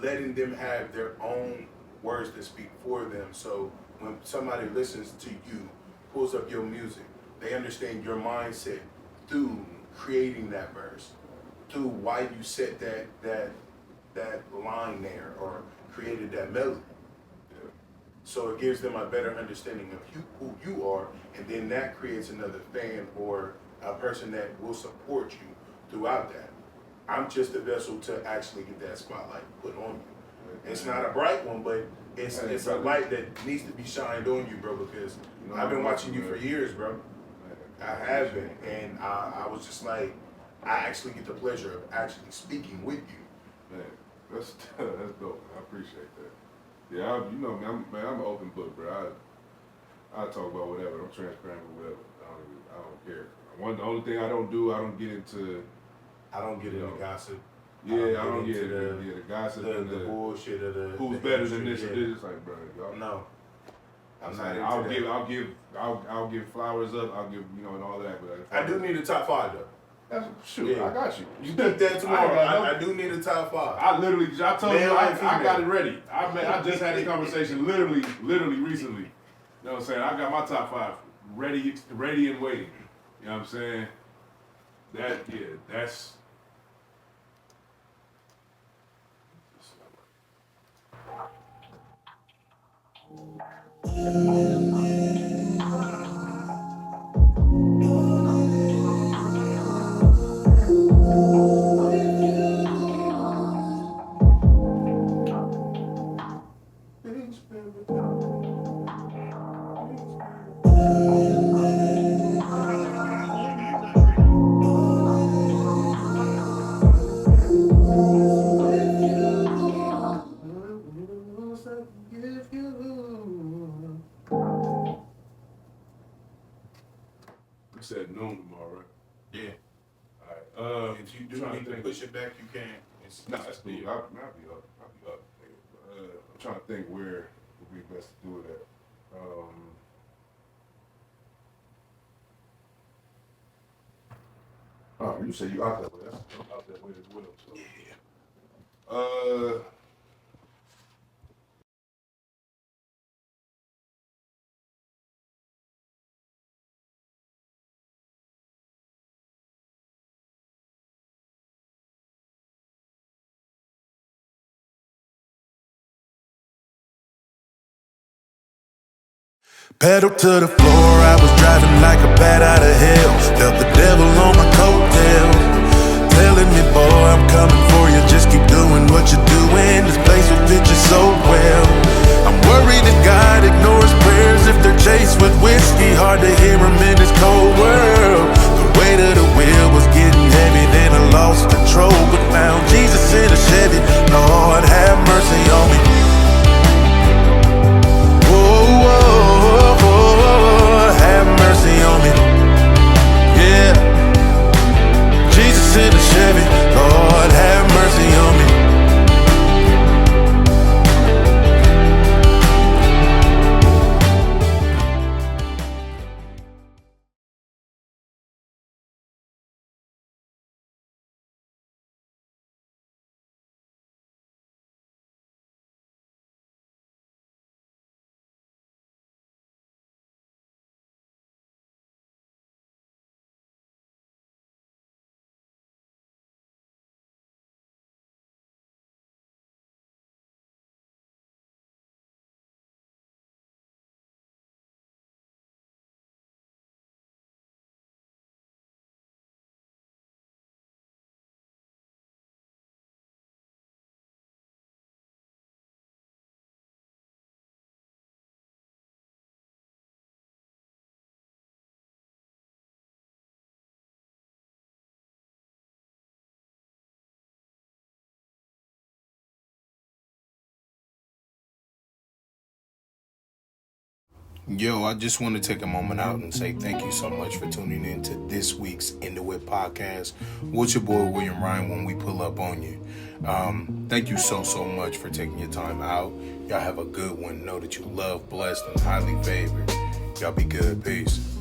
letting them have their own words to speak for them. So when somebody listens to you, pulls up your music, they understand your mindset through creating that verse, through why you set that line there or created that melody. So it gives them a better understanding of who you are, and then that creates another fan or a person that will support you throughout that. I'm just a vessel to actually get that spotlight put on you. It's not a bright one, but it's a light that needs to be shined on you, bro, because I've been watching you for years, bro. I have been, and I was just like, I actually get the pleasure of actually speaking with you. Man, that's dope. I appreciate that. Yeah, you know me, I'm an open book, bro. I talk about whatever. I'm transparent with whatever. I don't care. The only thing I don't get into. I don't get into gossip. Yeah, I don't get into the gossip and the bullshit of the who's better than this or this. It's like, bro, y'all. No, I'm not. I'll give flowers up. I'll give and all that. But I do need a top 5 though. Shoot, yeah. I got you. You think that tomorrow? I do need a top 5. I told you, I got it ready. I just had this conversation literally recently. You know what I'm saying? I got my top 5 ready and waiting. You know what I'm saying? That's. You said noon tomorrow, right? Yeah. All right. If you do need to push it back, you can. It's That's cool. I'll be up. I'm trying to think where would be best to do it at. Oh, you say you out that way. That's out that way as well. So. Yeah. Pedal to the floor, I was driving like a bat out of hell. Felt the devil on my coattails, telling me, boy, I'm coming for you. Just keep doing what you're doing. This place will fit you so well. I'm worried that God ignores prayers if they're chased with whiskey. Hard to hear him in this cold world. The weight of the wheel was getting heavy, then I lost control, but found Jesus in a Chevy. Lord, have mercy on me. Have mercy on me. Yeah. Jesus in the Chevy. Lord, have mercy on me. Yo, I just want to take a moment out and say thank you so much for tuning in to this week's In the Whip podcast with your boy William Ryan when we pull up on you. Thank you so much for taking your time out. Y'all have a good one. Know that you love, blessed, and highly favored. Y'all be good. Peace.